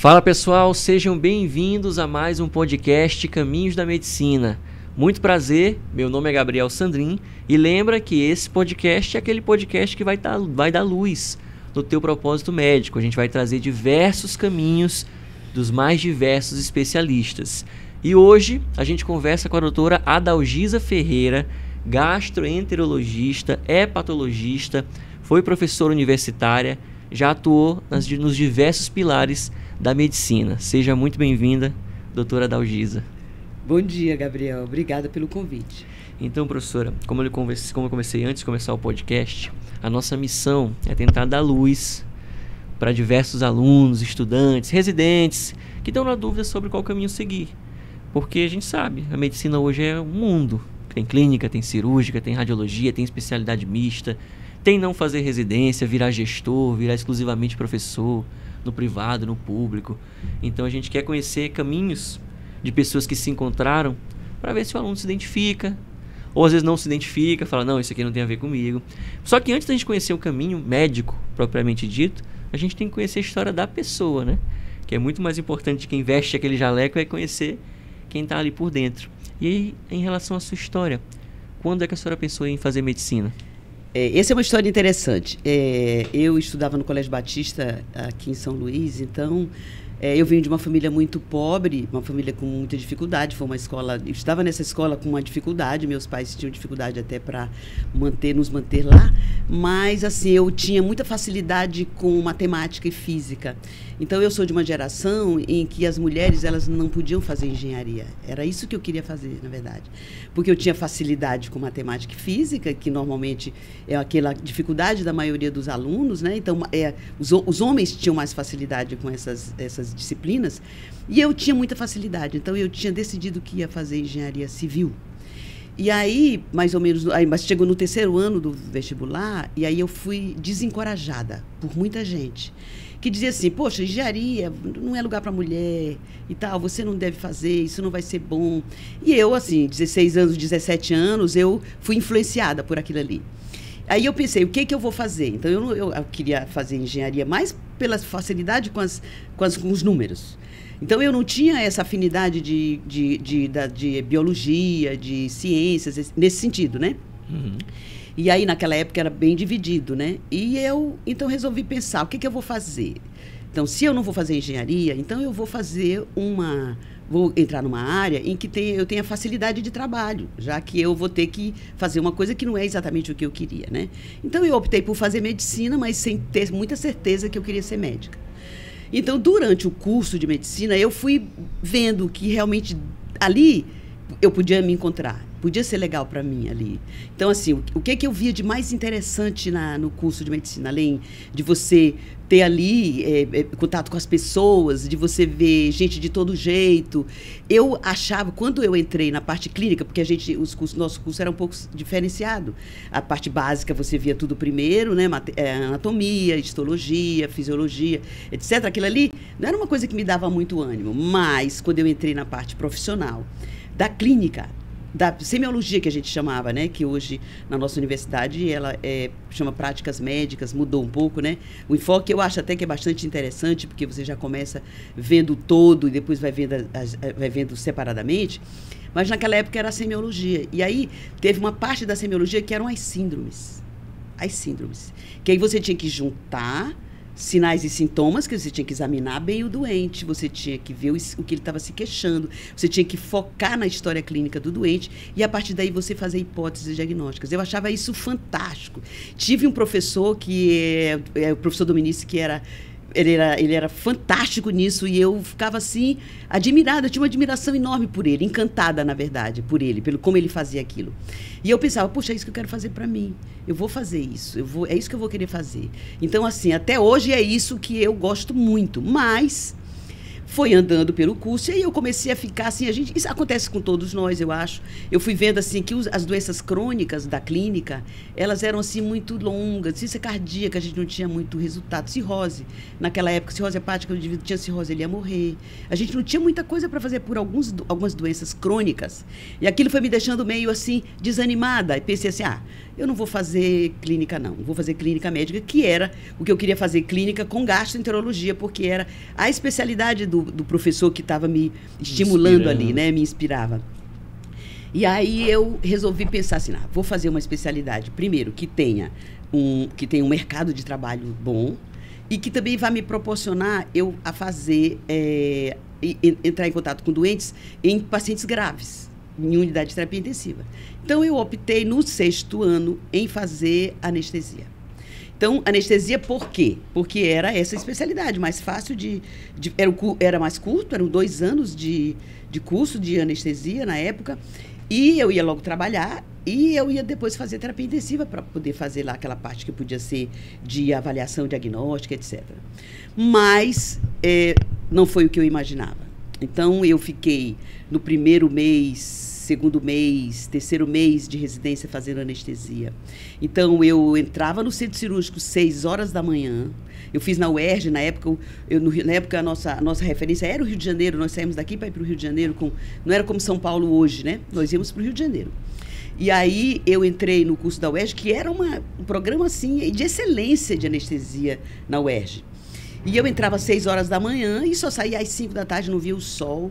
Fala pessoal, sejam bem-vindos a mais um podcast Caminhos da Medicina. Muito prazer, meu nome é Gabriel Sandrin e lembra que esse podcast é aquele podcast que vai dar luz no teu propósito médico. A gente vai trazer diversos caminhos dos mais diversos especialistas. E hoje a gente conversa com a doutora Adalgisa Ferreira, gastroenterologista, hepatologista, foi professora universitária, já atuou nos diversos pilares da medicina. Seja muito bem-vinda, doutora Adalgisa. Bom dia, Gabriel. Obrigada pelo convite. Então, professora, como eu comecei antes de começar o podcast, a nossa missão é tentar dar luz para diversos alunos, estudantes, residentes, que estão na dúvida sobre qual caminho seguir. Porque a gente sabe, a medicina hoje é um mundo. Tem clínica, tem cirúrgica, tem radiologia, tem especialidade mista, tem não fazer residência, virar gestor, virar exclusivamente professor, no privado, no público. Então a gente quer conhecer caminhos de pessoas que se encontraram para ver se o aluno se identifica, ou às vezes não se identifica, fala, não, isso aqui não tem a ver comigo. Só que antes da gente conhecer o caminho médico, propriamente dito, a gente tem que conhecer a história da pessoa, né? Que é muito mais importante quem veste aquele jaleco é conhecer quem está ali por dentro. E aí, em relação à sua história, quando é que a senhora pensou em fazer medicina? Essa é uma história interessante. Eu estudava no Colégio Batista, aqui em São Luís, então eu vim de uma família muito pobre, uma família com muita dificuldade. Foi uma escola, eu estava nessa escola com uma dificuldade, meus pais tinham dificuldade até para nos manter lá, mas assim, eu tinha muita facilidade com matemática e física. Então eu sou de uma geração em que as mulheres elas não podiam fazer engenharia. Era isso que eu queria fazer, na verdade. Porque eu tinha facilidade com matemática e física, que normalmente é aquela dificuldade da maioria dos alunos, né? Então os homens tinham mais facilidade com essas disciplinas, e eu tinha muita facilidade. Então eu tinha decidido que ia fazer engenharia civil. E aí, mais ou menos, mas chegou no terceiro ano do vestibular, e aí eu fui desencorajada por muita gente que dizia assim, poxa, engenharia não é lugar para mulher e tal, você não deve fazer, isso não vai ser bom. E eu, assim, 16 anos, 17 anos, eu fui influenciada por aquilo ali. Aí eu pensei, o que eu vou fazer? Então eu queria fazer engenharia mais pela facilidade com os números. Então eu não tinha essa afinidade de biologia, de ciências, nesse sentido, né? Uhum. E aí, naquela época, era bem dividido, né? E eu, então, resolvi pensar, o que eu vou fazer? Então, se eu não vou fazer engenharia, então eu vou fazer vou entrar numa área em que eu tenha facilidade de trabalho, já que eu vou ter que fazer uma coisa que não é exatamente o que eu queria, né? Então, eu optei por fazer medicina, mas sem ter muita certeza que eu queria ser médica. Então, durante o curso de medicina, eu fui vendo que realmente ali eu podia me encontrar. Podia ser legal para mim ali. Então, assim, o que eu via de mais interessante no curso de medicina, além de você ter ali contato com as pessoas, de você ver gente de todo jeito, eu achava, quando eu entrei na parte clínica, porque nosso curso era um pouco diferenciado. A parte básica você via tudo primeiro, né? Anatomia, histologia, fisiologia, etc. Aquilo ali não era uma coisa que me dava muito ânimo, mas quando eu entrei na parte profissional, da clínica, da semiologia que a gente chamava, né? Que hoje na nossa universidade ela chama práticas médicas, mudou um pouco, né? O enfoque eu acho até que é bastante interessante, porque você já começa vendo todo e depois vai vendo separadamente, mas naquela época era a semiologia. E aí teve uma parte da semiologia que eram as síndromes. As síndromes. Que aí você tinha que juntar sinais e sintomas, que você tinha que examinar bem o doente, você tinha que ver o que ele estava se queixando, você tinha que focar na história clínica do doente e, a partir daí, você fazer hipóteses diagnósticas. Eu achava isso fantástico. Tive um professor, que é o professor Dominici, que ele era fantástico nisso, e eu ficava assim, admirada, eu tinha uma admiração enorme por ele, encantada, na verdade, por ele, pelo como ele fazia aquilo. E eu pensava, puxa, é isso que eu quero fazer para mim, eu vou fazer isso, é isso que eu vou querer fazer. Então, assim, até hoje é isso que eu gosto muito, mas foi andando pelo curso e aí eu comecei a ficar assim, isso acontece com todos nós, eu acho. Eu fui vendo assim que as doenças crônicas da clínica, elas eram assim muito longas, ciência cardíaca, a gente não tinha muito resultado, cirrose. Naquela época, cirrose hepática, o indivíduo tinha cirrose, ele ia morrer. A gente não tinha muita coisa para fazer por algumas doenças crônicas. E aquilo foi me deixando meio assim desanimada. E pensei assim, eu não vou fazer clínica não, vou fazer clínica médica, que era o que eu queria fazer, clínica com gastroenterologia, porque era a especialidade do professor que estava me estimulando ali, né? Me inspirava. E aí eu resolvi pensar assim, vou fazer uma especialidade, primeiro, que tenha um mercado de trabalho bom e que também vai me proporcionar eu a fazer, entrar em contato com doentes em pacientes graves, em unidade de terapia intensiva. Então, eu optei no 6º ano em fazer anestesia. Então, anestesia por quê? Porque era essa especialidade, mais fácil era mais curto, eram 2 anos de curso de anestesia na época, e eu ia logo trabalhar, e eu ia depois fazer terapia intensiva para poder fazer lá aquela parte que podia ser de avaliação diagnóstica, etc. Mas não foi o que eu imaginava. Então, eu fiquei no primeiro mês, 2º mês, 3º mês de residência fazendo anestesia. Então, eu entrava no centro cirúrgico 6 horas da manhã. Eu fiz na UERJ, na época a nossa referência era o Rio de Janeiro. Nós saímos daqui para ir para o Rio de Janeiro. Não era como São Paulo hoje, né? Nós íamos para o Rio de Janeiro. E aí, eu entrei no curso da UERJ, que era um programa assim, de excelência de anestesia na UERJ. E eu entrava às 6 horas da manhã e só saía às 5 da tarde, não via o sol.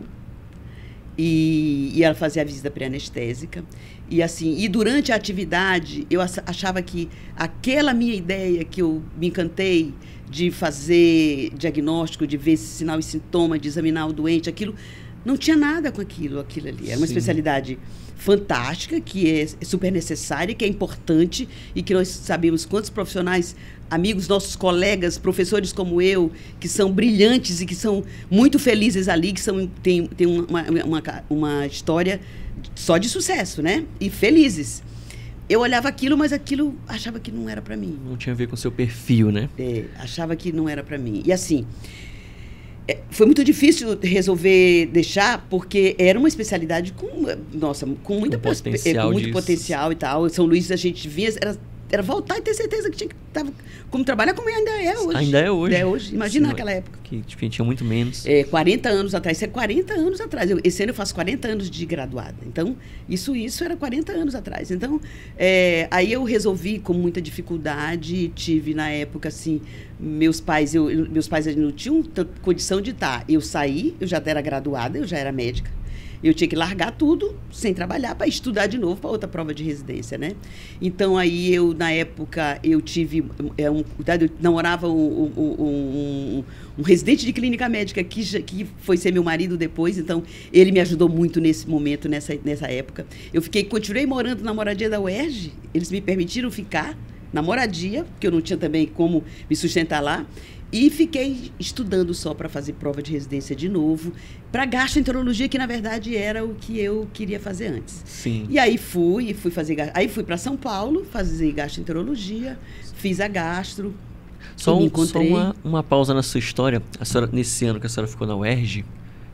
E ela fazia a visita pré-anestésica. E assim, e durante a atividade, eu achava que aquela minha ideia que eu me encantei de fazer diagnóstico, de ver sinal e sintoma, de examinar o doente, aquilo, não tinha nada com aquilo ali. Era uma especialidade fantástica, que é super necessária, que é importante e que nós sabemos quantos profissionais, amigos, nossos colegas, professores como eu, que são brilhantes e que são muito felizes ali, que têm uma história só de sucesso, né? E felizes. Eu olhava aquilo, mas aquilo achava que não era para mim. Não tinha a ver com o seu perfil, né? Achava que não era para mim. E assim, foi muito difícil resolver deixar, porque era uma especialidade com muito potencial e tal. São Luís, a gente vinha, era voltar e ter certeza que tinha que estar como trabalhar, como ainda é hoje. Ainda é hoje. É hoje. Imagina naquela época. Que tinha muito menos. 40 anos atrás. Isso é 40 anos atrás. Esse ano eu faço 40 anos de graduada. Então, isso era 40 anos atrás. Então, aí eu resolvi com muita dificuldade. Tive, na época, assim, meus pais não tinham condição de estar. Eu saí, eu já era graduada, eu já era médica. Eu tinha que largar tudo, sem trabalhar, para estudar de novo para outra prova de residência, né? Então, aí, na época, eu tive... eu namorava um residente de clínica médica que foi ser meu marido depois. Então, ele me ajudou muito nesse momento, nessa época. Continuei morando na moradia da UERJ. Eles me permitiram ficar na moradia, porque eu não tinha também como me sustentar lá. E fiquei estudando só para fazer prova de residência de novo, para gastroenterologia, que na verdade era o que eu queria fazer antes. Sim. E aí fui para São Paulo fazer gastroenterologia, fiz a gastro. Só uma pausa na sua história. A senhora, nesse ano que a senhora ficou na UERJ,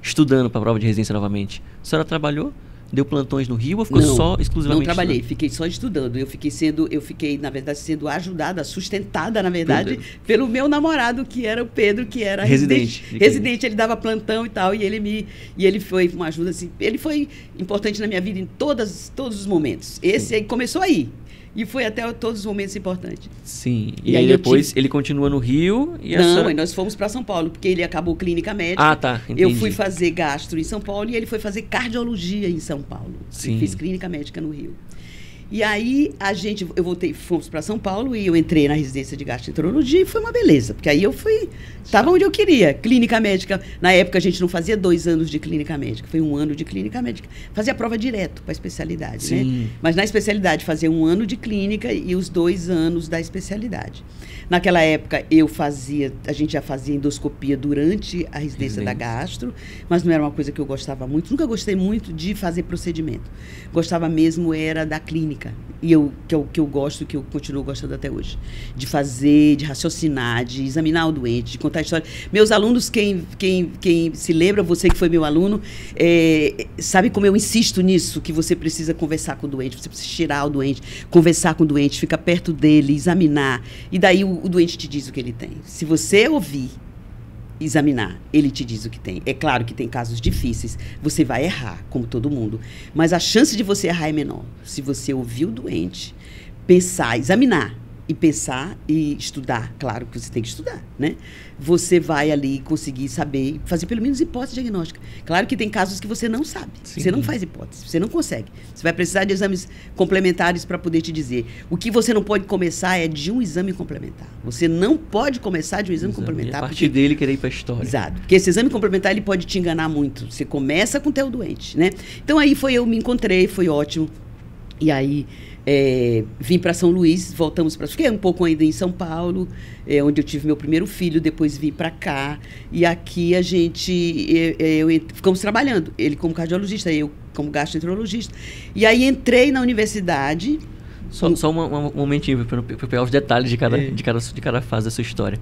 estudando para a prova de residência novamente, a senhora trabalhou? Deu plantões no Rio ou ficou só exclusivamente? Não trabalhei, fiquei só estudando. Eu fiquei, na verdade, sendo ajudada, sustentada, na verdade, pelo meu namorado, que era o Pedro, que era residente. Ele dava plantão e tal, e ele foi uma ajuda, assim, ele foi importante na minha vida em todos os momentos. Esse aí começou aí. E foi até todos os momentos importantes. Sim. E aí depois ele continua no Rio e Não, e nós fomos para São Paulo, porque ele acabou clínica médica. Ah, tá. Entendi. Eu fui fazer gastro em São Paulo e ele foi fazer cardiologia em São Paulo. Sim. Eu fiz clínica médica no Rio. E aí fomos para São Paulo e eu entrei na residência de gastroenterologia e foi uma beleza, porque aí estava onde eu queria. Clínica médica, na época a gente não fazia 2 anos de clínica médica, foi 1 ano de clínica médica. Fazia prova direto para a especialidade, Sim. né? Mas na especialidade fazia 1 ano de clínica e os 2 anos da especialidade. Naquela época a gente já fazia endoscopia durante a residência da gastro, mas não era uma coisa que eu gostava muito. Nunca gostei muito de fazer procedimento. Gostava mesmo era da clínica. técnica. E que é o que eu gosto, que eu continuo gostando até hoje. De fazer, de raciocinar, de examinar o doente, de contar a história. Meus alunos, quem se lembra, você que foi meu aluno, sabe como eu insisto nisso, que você precisa conversar com o doente, você precisa tirar o doente, conversar com o doente, ficar perto dele, examinar. E daí o doente te diz o que ele tem. Se você ouvir, examinar, ele te diz o que tem. É claro que tem casos difíceis, você vai errar, como todo mundo, mas a chance de você errar é menor. Se você ouvir o doente, pensar, examinar, e pensar e estudar, claro que você tem que estudar, né? Você vai ali conseguir saber, fazer pelo menos hipótese diagnóstica. Claro que tem casos que você não sabe, Sim. Você não faz hipótese, você não consegue. Você vai precisar de exames complementares para poder te dizer. O que você não pode começar é de um exame complementar. Você não pode começar de um exame complementar. A partir dele querer ir para a história. Exato, porque esse exame complementar ele pode te enganar muito. Você começa com o teu doente, né? Então aí eu me encontrei, foi ótimo. E aí vim para São Luís, voltamos para... Fiquei um pouco ainda em São Paulo, onde eu tive meu primeiro filho, depois vim para cá. E aqui a gente... ficamos trabalhando. Ele como cardiologista, eu como gastroenterologista. E aí entrei na universidade... Só um momentinho para pegar os detalhes de cada fase da sua história.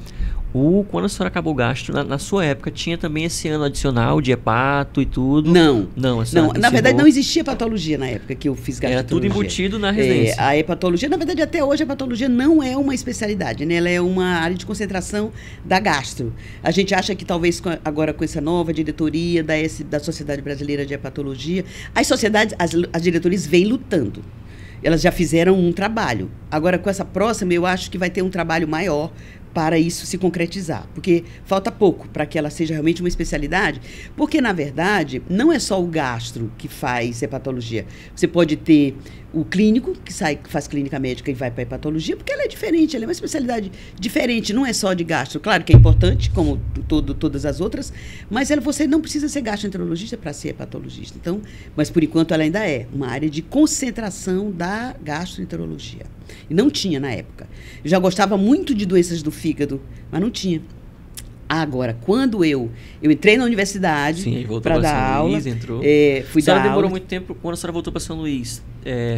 Quando a senhora acabou o gastro, na sua época, tinha também esse ano adicional de hepato e tudo? Não. Na verdade, não existia patologia na época que eu fiz gastroenterologia. Era tudo embutido na residência. A hepatologia, na verdade, até hoje a hepatologia não é uma especialidade, né? Ela é uma área de concentração da gastro. A gente acha que talvez agora com essa nova diretoria da Sociedade Brasileira de Hepatologia, as diretorias vêm lutando. Elas já fizeram um trabalho. Agora, com essa próxima, eu acho que vai ter um trabalho maior para isso se concretizar. Porque falta pouco para que ela seja realmente uma especialidade. Porque, na verdade, não é só o gastro que faz hepatologia. Você pode ter o clínico, que faz clínica médica e vai para a hepatologia, porque ela é diferente, ela é uma especialidade diferente, não é só de gastro. Claro que é importante, como todas as outras, mas você não precisa ser gastroenterologista para ser hepatologista. Então, mas, por enquanto, ela ainda é uma área de concentração da gastroenterologia. E não tinha na época. Eu já gostava muito de doenças do fígado, mas não tinha. Agora, quando eu entrei na universidade para dar aula, fui dar aula. Demorou muito tempo, quando a senhora voltou para São Luís,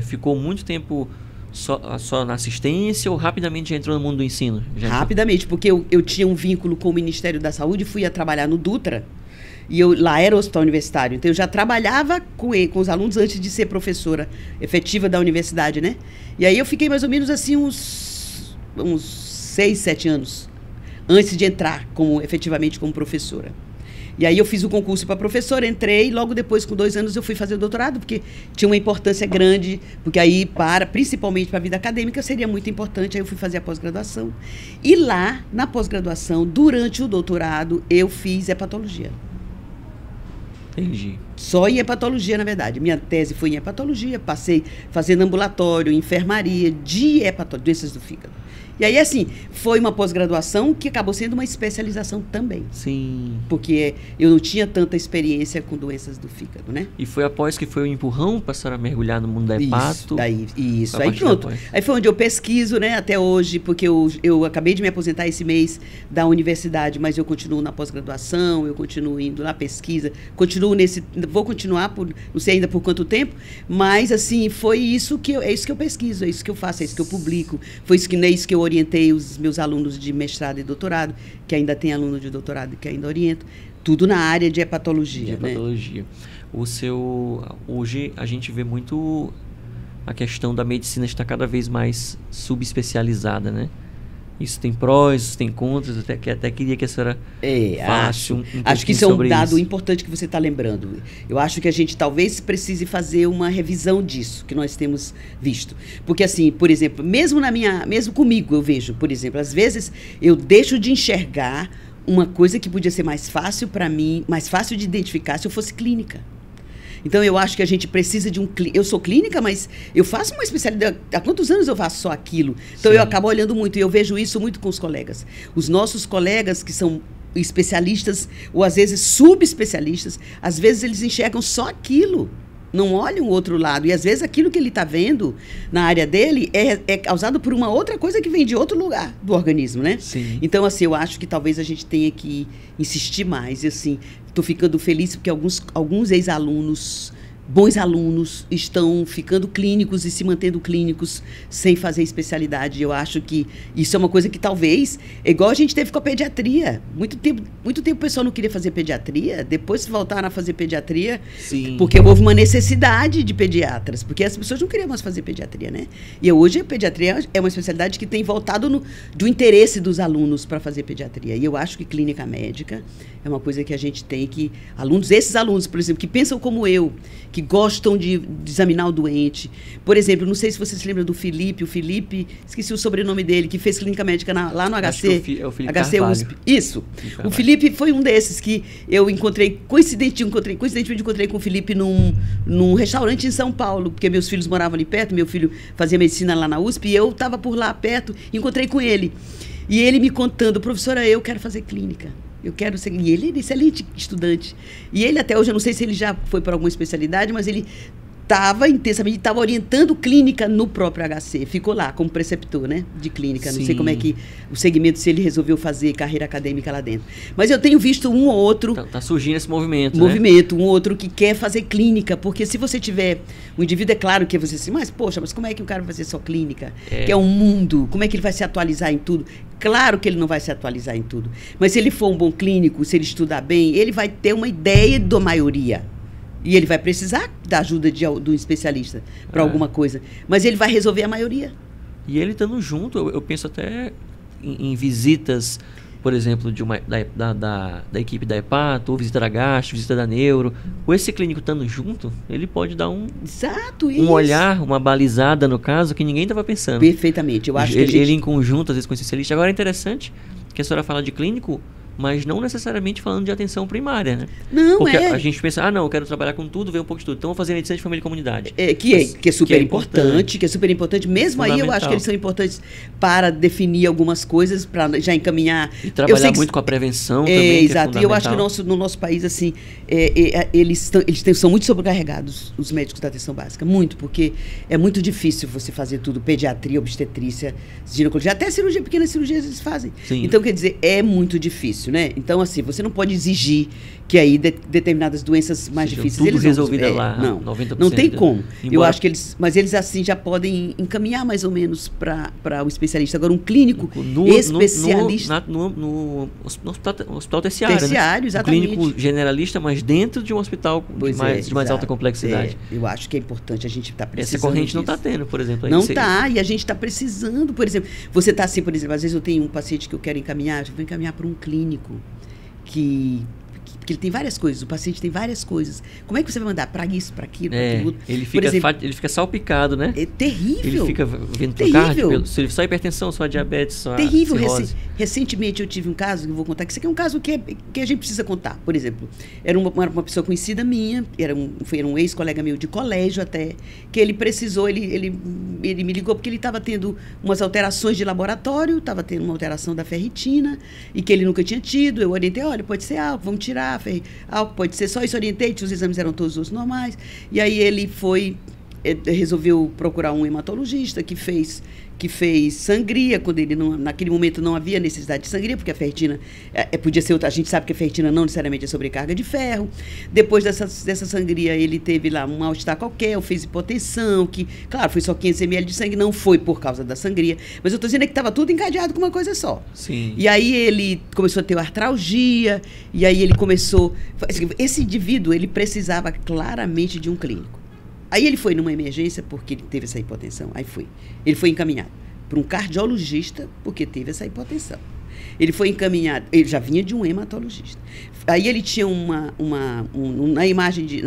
ficou muito tempo só na assistência ou rapidamente já entrou no mundo do ensino? Rapidamente, porque eu tinha um vínculo com o Ministério da Saúde, fui a trabalhar no Dutra, e lá era o hospital universitário, então eu já trabalhava com os alunos antes de ser professora efetiva da universidade, né? E aí eu fiquei mais ou menos assim uns 6, 7 anos antes de entrar efetivamente como professora. E aí eu fiz o concurso para professora, entrei, e logo depois, com 2 anos, eu fui fazer o doutorado, porque tinha uma importância grande, porque aí, principalmente para a vida acadêmica, seria muito importante, aí eu fui fazer a pós-graduação. E lá, na pós-graduação, durante o doutorado, eu fiz hepatologia. Entendi. Só em hepatologia, na verdade. Minha tese foi em hepatologia, passei fazendo ambulatório, enfermaria, de doenças do fígado. E aí, assim, foi uma pós-graduação que acabou sendo uma especialização também. Sim. Porque eu não tinha tanta experiência com doenças do fígado, né? E foi após que foi o empurrão para a senhora mergulhar no mundo da hepato? Isso. Aí pronto. Aí foi onde eu pesquiso, né, até hoje, porque eu acabei de me aposentar esse mês da universidade, mas eu continuo na pós-graduação, eu continuo indo na pesquisa, vou continuar não sei ainda por quanto tempo, mas, assim, é isso que eu pesquiso, é isso que eu faço, é isso que eu publico, é isso que eu orientei os meus alunos de mestrado e doutorado, que ainda tem aluno de doutorado que ainda oriento, tudo na área de hepatologia. Né? Hoje a gente vê muito a questão da medicina estar cada vez mais subespecializada, né? Isso tem prós, isso tem contras, até queria que a senhora falasse acho que isso é um dado importante que você está lembrando. Eu acho que a gente talvez precise fazer uma revisão disso, que nós temos visto. Porque, assim, por exemplo, mesmo comigo eu vejo, por exemplo, às vezes eu deixo de enxergar uma coisa que podia ser mais fácil para mim, mais fácil de identificar se eu fosse clínica. Então, eu acho que a gente precisa de eu sou clínica, mas eu faço uma especialidade. Há quantos anos eu faço só aquilo? Então, eu acabo olhando muito, e eu vejo isso muito com os colegas. Os nossos colegas que são especialistas, ou às vezes subespecialistas, às vezes eles enxergam só aquilo. Não olham o outro lado. E, às vezes, aquilo que ele está vendo na área dele é causado por uma outra coisa que vem de outro lugar do organismo, né? Sim. Então, assim, eu acho que talvez a gente tenha que insistir mais. E, assim, estou ficando feliz porque alguns ex-alunos bons alunos estão ficando clínicos e se mantendo clínicos sem fazer especialidade. Eu acho que isso é uma coisa que talvez, é igual a gente teve com a pediatria. Muito tempo o pessoal não queria fazer pediatria, depois voltaram a fazer pediatria, Sim. porque houve uma necessidade de pediatras, porque as pessoas não queriam mais fazer pediatria, né? E hoje a pediatria é uma especialidade que tem voltado do interesse dos alunos para fazer pediatria. E eu acho que clínica médica é uma coisa que a gente tem que... Esses alunos, por exemplo, que pensam como eu, que gostam de examinar o doente. Por exemplo, não sei se você se lembra do Felipe, esqueci o sobrenome dele, que fez clínica médica lá no HC. É o Felipe HC USP. Isso. O Felipe foi um desses que eu encontrei, coincidentemente encontrei com o Felipe num restaurante em São Paulo, porque meus filhos moravam ali perto, meu filho fazia medicina lá na USP, e eu estava por lá perto, encontrei com ele. E ele me contando, professora, eu quero fazer clínica. Eu quero ser... E ele é excelente estudante. E ele até hoje, eu não sei se ele já foi para alguma especialidade, mas ele estava orientando clínica no próprio HC. Ficou lá como preceptor, né, de clínica. Sim. Não sei como é que o segmento, se ele resolveu fazer carreira acadêmica lá dentro. Mas eu tenho visto um ou outro... Tá surgindo esse movimento, um outro que quer fazer clínica. Porque se você tiver... O indivíduo, é claro que você assim, mas como é que o cara vai fazer só clínica? Que é um mundo. Como é que ele vai se atualizar em tudo? Claro que ele não vai se atualizar em tudo. Mas se ele for um bom clínico, se ele estudar bem, ele vai ter uma ideia da maioria. E ele vai precisar da ajuda do especialista para alguma coisa. Mas ele vai resolver a maioria. E ele estando junto, eu penso até em visitas, por exemplo, da equipe da hepato, ou visita da gastro, visita da neuro. Ou esse clínico estando junto, ele pode dar um olhar, uma balizada no caso, que ninguém estava pensando. Perfeitamente. Eu acho que ele em conjunto, às vezes, com o especialista. Agora é interessante que a senhora fala de clínico, mas não necessariamente falando de atenção primária, né? Não, porque a gente pensa, eu quero trabalhar com tudo, ver um pouco de tudo. Então, vou fazer medicina de família e comunidade. Que é super importante, Mesmo aí, eu acho que eles são importantes para definir algumas coisas, para já encaminhar... E trabalhar muito com a prevenção também, exato. E eu acho que no nosso país, assim, eles são muito sobrecarregados, os médicos da atenção básica. Muito, porque é muito difícil você fazer tudo. Pediatria, obstetrícia, ginecologia. Até cirurgia, pequenas cirurgias eles fazem. Sim. Então, quer dizer, é muito difícil. Né? Então, assim, você não pode exigir que aí determinadas doenças mais difíceis... Tudo eles resolvida lá, não, 90%. Não tem como. Embora... Eu acho que mas eles assim já podem encaminhar mais ou menos para o especialista. Agora, um clínico especialista... No hospital terciário, né? Exatamente. Um clínico generalista, mas dentro de um hospital de mais alta complexidade. Eu acho que é importante, a gente está precisando Essa corrente disso. não está tendo, por exemplo. Não está, e a gente está precisando, por exemplo. Você está assim, por exemplo, às vezes eu tenho um paciente que eu quero encaminhar, eu vou encaminhar para um clínico que ele tem várias coisas, o paciente tem várias coisas. Como é que você vai mandar para isso, para aquilo, para tudo? Ele fica salpicado, né? É terrível. Ele fica vendo pro cardio, só hipertensão, só diabetes, só terrível. cirrose. Recentemente eu tive um caso, que eu vou contar, que isso aqui é um caso que a gente precisa contar. Por exemplo, era uma pessoa conhecida minha, era um ex-colega meu de colégio até, que ele precisou, ele me ligou porque ele estava tendo umas alterações de laboratório, estava tendo uma alteração da ferritina, e que ele nunca tinha tido. Eu orientei, olha, pode ser álcool, vamos tirar álcool, pode ser só isso, orientei, os exames eram todos os normais. E aí ele resolveu procurar um hematologista que fez sangria, quando ele naquele momento não havia necessidade de sangria, porque a ferritina podia ser outra. A gente sabe que a ferritina não necessariamente é sobrecarga de ferro. Depois dessa sangria, ele teve lá um mal-estar qualquer, fez hipotensão, que, claro, foi só 500 ml de sangue, não foi por causa da sangria. Mas eu estou dizendo que estava tudo encadeado com uma coisa só. Sim. E aí ele começou a ter artralgia, e aí ele começou... Esse indivíduo, ele precisava claramente de um clínico. Aí ele foi numa emergência porque ele teve essa hipotensão. Ele foi encaminhado para um cardiologista porque teve essa hipotensão. Ele foi encaminhado, ele já vinha de um hematologista. Aí ele tinha no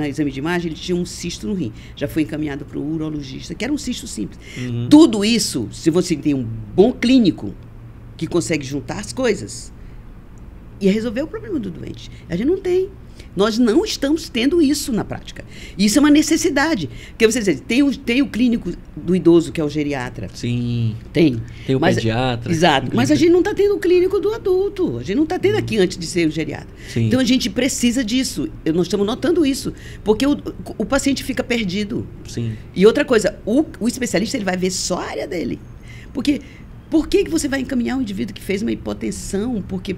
exame de imagem, ele tinha um cisto no rim. Já foi encaminhado para o urologista, que era um cisto simples. Uhum. Tudo isso, se você tem um bom clínico que consegue juntar as coisas, ia resolver o problema do doente. A gente não tem. Nós não estamos tendo isso na prática. Isso é uma necessidade. Porque você diz, tem o clínico do idoso, que é o geriatra. Sim. Tem o pediatra. Exato. Mas a gente não está tendo o clínico do adulto. A gente não está tendo aqui antes de ser o geriatra. Sim. Então a gente precisa disso. Nós estamos notando isso. Porque o paciente fica perdido. Sim. E outra coisa, o especialista ele vai ver só a área dele. Porque Por que você vai encaminhar um indivíduo que fez uma hipotensão, porque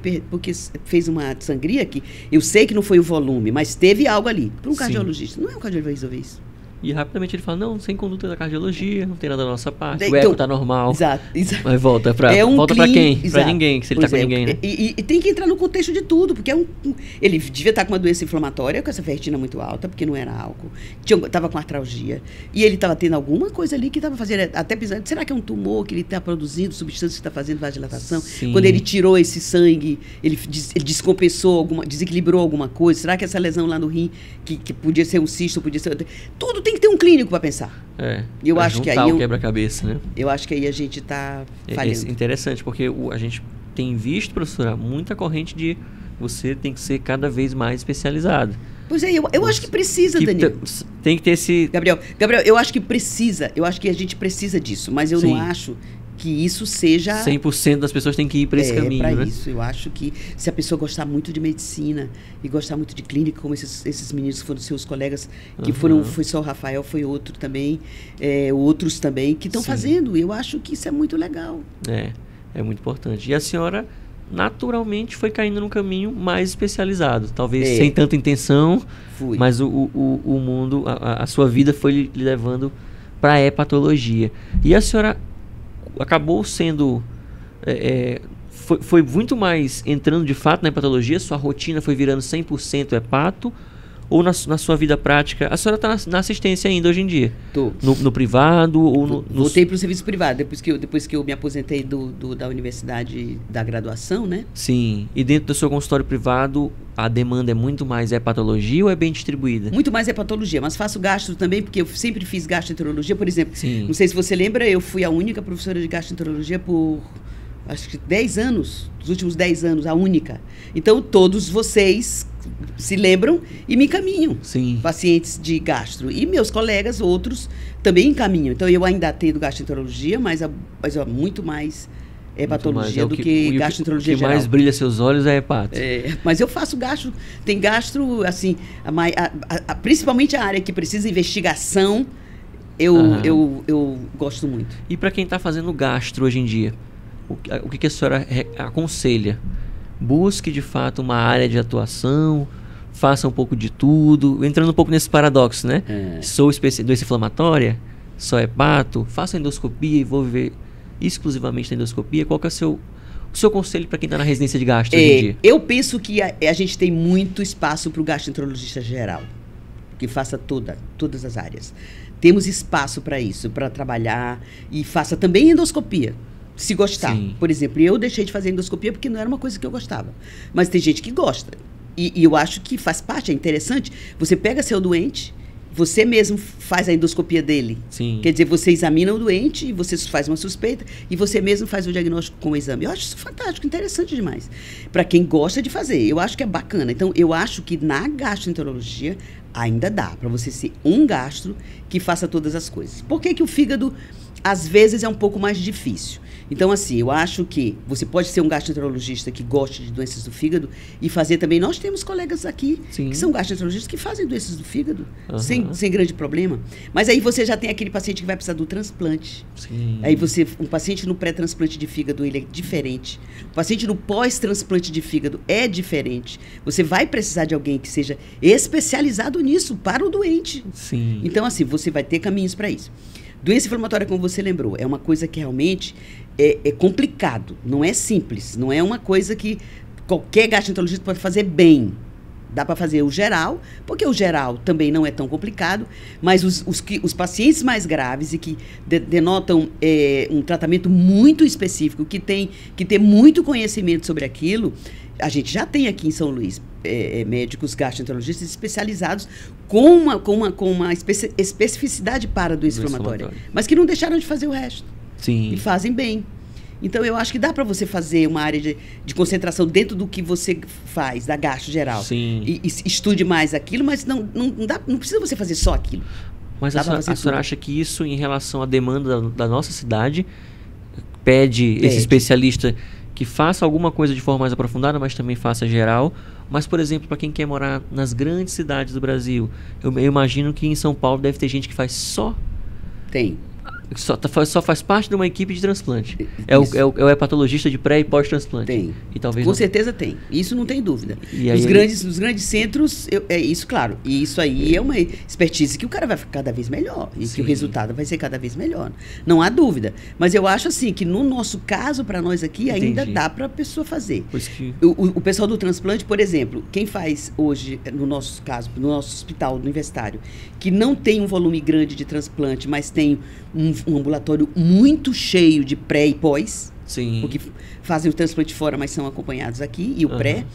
fez uma sangria, que eu sei que não foi o volume, mas teve algo ali, para um cardiologista? Não é um cardiologista que vai resolver isso. E rapidamente ele fala, não, sem conduta da cardiologia, não tem nada da nossa parte, Então, o eco tá normal. Exato. Mas volta pra quem? Pra ninguém, se ele tá com ninguém, né? E tem que entrar no contexto de tudo, porque ele devia estar com uma doença inflamatória, com essa ferritina muito alta, porque não era álcool, estava com artralgia, e ele estava tendo alguma coisa ali que estava fazendo, até pensando, será que é um tumor que ele está produzindo, substância que está fazendo vasodilatação? Sim. Quando ele tirou esse sangue, ele descompensou, desequilibrou alguma coisa, será que essa lesão lá no rim, que podia ser um cisto, podia ser... Tudo tem que ter um clínico para pensar. Eu acho que aí o quebra-cabeça, né? Eu acho que aí a gente está falhando. É interessante, porque a gente tem visto, professora, muita corrente de você tem que ser cada vez mais especializado. Pois é, eu acho que precisa, Daniel. Tem que ter esse... Gabriel, eu acho que precisa, eu acho que a gente precisa disso, mas eu não acho que isso seja... 100% das pessoas têm que ir para esse caminho, né? Isso. Eu acho que se a pessoa gostar muito de medicina e gostar muito de clínica, como esses meninos que foram seus colegas, que foi só o Rafael, foi outro também, outros também, que estão fazendo. Eu acho que isso é muito legal. É muito importante. E a senhora, naturalmente, foi caindo num caminho mais especializado. Talvez sem tanta intenção, mas o mundo, a sua vida foi lhe levando para a hepatologia. E a senhora... acabou sendo foi muito mais entrando de fato na hepatologia, sua rotina foi virando 100% hepato, ou na sua vida prática, a senhora está na assistência ainda hoje em dia? Tô. No privado? Ou voltei para o serviço privado, depois que eu me aposentei da universidade da graduação, né? Sim, e dentro do seu consultório privado, a demanda é muito mais hepatologia ou é bem distribuída? Muito mais hepatologia, mas faço gastro também, porque eu sempre fiz gastroenterologia, por exemplo. Sim. Não sei se você lembra, eu fui a única professora de gastroenterologia por, acho que 10 anos, os últimos 10 anos, a única. Então, todos vocês se lembram e me encaminham. Sim. Pacientes de gastro. E meus colegas, outros, também encaminham. Então, eu ainda atendo gastroenterologia, mas muito mais hepatologia do que gastroenterologia geral. O que mais brilha seus olhos é hepato. Mas eu faço gastro, tem gastro, assim, principalmente a área que precisa de investigação, eu gosto muito. E para quem está fazendo gastro hoje em dia, o que a senhora aconselha? Busque de fato uma área de atuação, faça um pouco de tudo, entrando um pouco nesse paradoxo, né? Sou doença inflamatória, só hepato, faço endoscopia e vou viver exclusivamente na endoscopia. Qual que é o seu conselho para quem está na residência de gastro hoje em dia? Eu penso que a gente tem muito espaço para o gastroenterologista geral, que faça todas as áreas. Temos espaço para isso, para trabalhar, e faça também endoscopia, se gostar. Sim. Por exemplo, eu deixei de fazer endoscopia porque não era uma coisa que eu gostava. Mas tem gente que gosta. E eu acho que faz parte, é interessante. Você pega seu doente, você mesmo faz a endoscopia dele. Sim. Quer dizer, você examina o doente, e você faz uma suspeita, e você mesmo faz o diagnóstico com o exame. Eu acho isso fantástico, interessante demais. Para quem gosta de fazer, eu acho que é bacana. Então, eu acho que na gastroenterologia ainda dá para você ser um gastro que faça todas as coisas. Por que o fígado, às vezes, é um pouco mais difícil? Então, assim, eu acho que você pode ser um gastroenterologista que goste de doenças do fígado e fazer também. Nós temos colegas aqui que são gastroenterologistas que fazem doenças do fígado sem grande problema. Mas aí você já tem aquele paciente que vai precisar do transplante. Sim. Aí um paciente no pré-transplante de fígado, ele é diferente. O paciente no pós-transplante de fígado é diferente. Você vai precisar de alguém que seja especializado nisso para o doente. Sim. Então, assim, você vai ter caminhos para isso. Doença inflamatória, como você lembrou, é uma coisa que realmente é complicado, não é simples, não é uma coisa que qualquer gastroenterologista pode fazer bem. Dá para fazer o geral, porque o geral também não é tão complicado, mas os pacientes mais graves e que denotam um tratamento muito específico, que tem que ter muito conhecimento sobre aquilo, a gente já tem aqui em São Luís médicos gastroenterologistas especializados com uma especificidade para a doença inflamatória, mas que não deixaram de fazer o resto. Sim. E fazem bem. Então, eu acho que dá para você fazer uma área de concentração dentro do que você faz, da gastro geral. Sim. E estude mais aquilo, mas não precisa você fazer só aquilo. Mas a senhora acha que isso, em relação à demanda da nossa cidade, pede esse especialista que faça alguma coisa de forma mais aprofundada, mas também faça geral? Mas, por exemplo, para quem quer morar nas grandes cidades do Brasil, eu imagino que em São Paulo deve ter gente que faz só... Tem. Só faz parte de uma equipe de transplante. É o hepatologista de pré e pós-transplante. Tem. E talvez Com certeza tem. Isso não tem dúvida. Nos grandes centros, é isso, claro. E isso aí é uma expertise que o cara vai ficar cada vez melhor. E que o resultado vai ser cada vez melhor. Não há dúvida. Mas eu acho assim que no nosso caso, para nós aqui, ainda dá para a pessoa fazer. O pessoal do transplante, por exemplo, quem faz hoje, no nosso caso, no nosso hospital universitário, que não tem um volume grande de transplante, mas tem um ambulatório muito cheio de pré e pós, porque fazem o transplante fora, mas são acompanhados aqui, e o pré,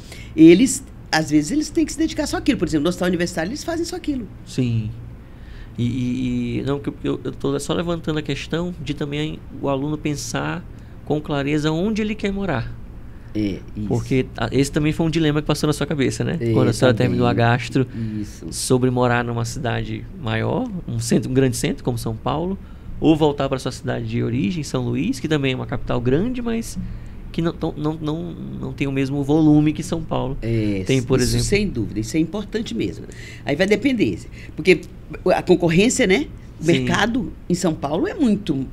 às vezes, eles têm que se dedicar só àquilo. Por exemplo, no hospital universitário, eles fazem só aquilo. Sim. Não, eu estou só levantando a questão de também o aluno pensar com clareza onde ele quer morar. Isso. Porque esse também foi um dilema que passou na sua cabeça, né? Quando a senhora terminou a gastro, sobre morar numa cidade maior, um grande centro como São Paulo, ou voltar para sua cidade de origem, São Luís, que também é uma capital grande, mas que não tem o mesmo volume que São Paulo tem, por exemplo. Sem dúvida, isso é importante mesmo. Aí vai depender, porque a concorrência, né? O mercado em São Paulo é muito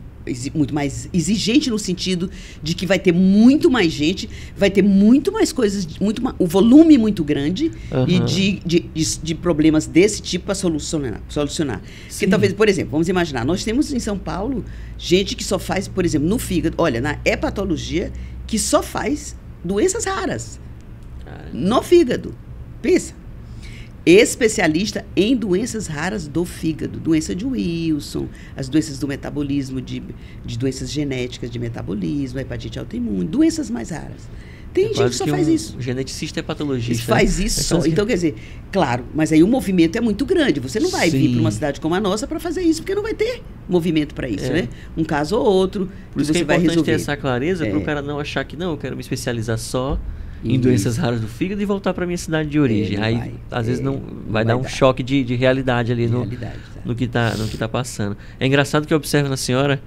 mais exigente, no sentido de que vai ter muito mais gente, vai ter muito mais coisas, o volume muito grande e de problemas desse tipo para solucionar. Porque talvez, por exemplo, vamos imaginar, nós temos em São Paulo gente que só faz, por exemplo, no fígado, olha, na hepatologia, que só faz doenças raras no fígado. Pensa. Especialista em doenças raras do fígado, doença de Wilson, as doenças do metabolismo, de doenças genéticas de metabolismo, hepatite autoimune, doenças mais raras. Tem gente que só faz isso. Geneticista hepatologista. Faz isso só. Então, quer dizer, claro, mas aí o movimento é muito grande. Você não vai vir para uma cidade como a nossa para fazer isso, porque não vai ter movimento para isso, né? Um caso ou outro. Por isso que é importante ter essa clareza para o cara não achar que não, eu quero me especializar só em doenças raras do fígado e voltar para minha cidade de origem. Aí, às vezes, não vai dar um choque de realidade ali no que tá passando. É engraçado que eu observo na senhora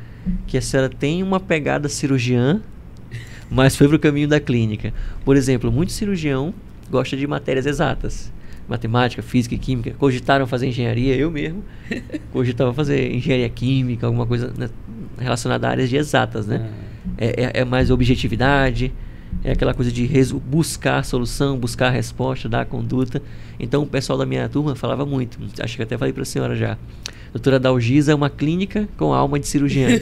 que a senhora tem uma pegada cirurgiã, mas foi para o caminho da clínica. Por exemplo, muito cirurgião gosta de matérias exatas. Matemática, física e química. Cogitaram fazer engenharia, eu mesmo cogitava fazer engenharia química, alguma coisa relacionada a áreas de exatas, né? É mais objetividade. É aquela coisa de buscar a solução, buscar a resposta, dar a conduta. Então o pessoal da minha turma falava muito. Acho que até falei para a senhora já. Doutora Dalgisa é uma clínica com alma de cirurgiã.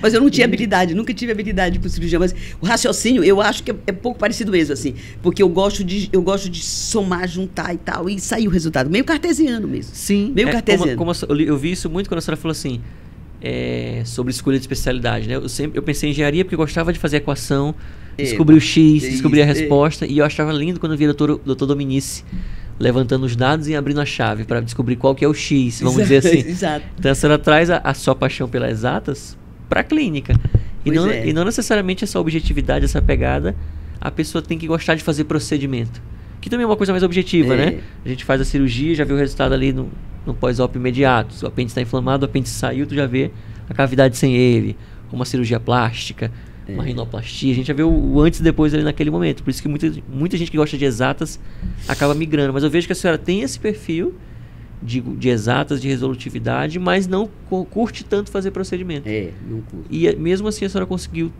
Mas eu não tinha habilidade, nunca tive habilidade com cirurgia. Mas o raciocínio, eu acho que é pouco parecido mesmo, assim. Porque eu gosto de somar, juntar e tal, e sair o resultado. Meio cartesiano mesmo. Sim. Meio cartesiano. Como eu vi isso muito quando a senhora falou assim, sobre escolha de especialidade, né? Eu pensei em engenharia porque eu gostava de fazer equação, descobrir o X, descobrir a resposta, e eu achava lindo quando eu via o doutor Dominici levantando os dados e abrindo a chave para descobrir qual que é o X, vamos dizer assim. Exato. Então a senhora traz a sua paixão pelas exatas para a clínica. E não necessariamente essa objetividade, essa pegada, a pessoa tem que gostar de fazer procedimento. Que também é uma coisa mais objetiva, né? A gente faz a cirurgia, já vê o resultado ali no pós-op imediato. Se o apêndice está inflamado, o apêndice saiu, tu já vê a cavidade sem ele. Uma cirurgia plástica, uma rinoplastia. A gente já vê o antes e depois ali naquele momento. Por isso que muita gente que gosta de exatas acaba migrando. Mas eu vejo que a senhora tem esse perfil de exatas, de resolutividade, mas não curte tanto fazer procedimento. Não curto. E mesmo assim a senhora conseguiu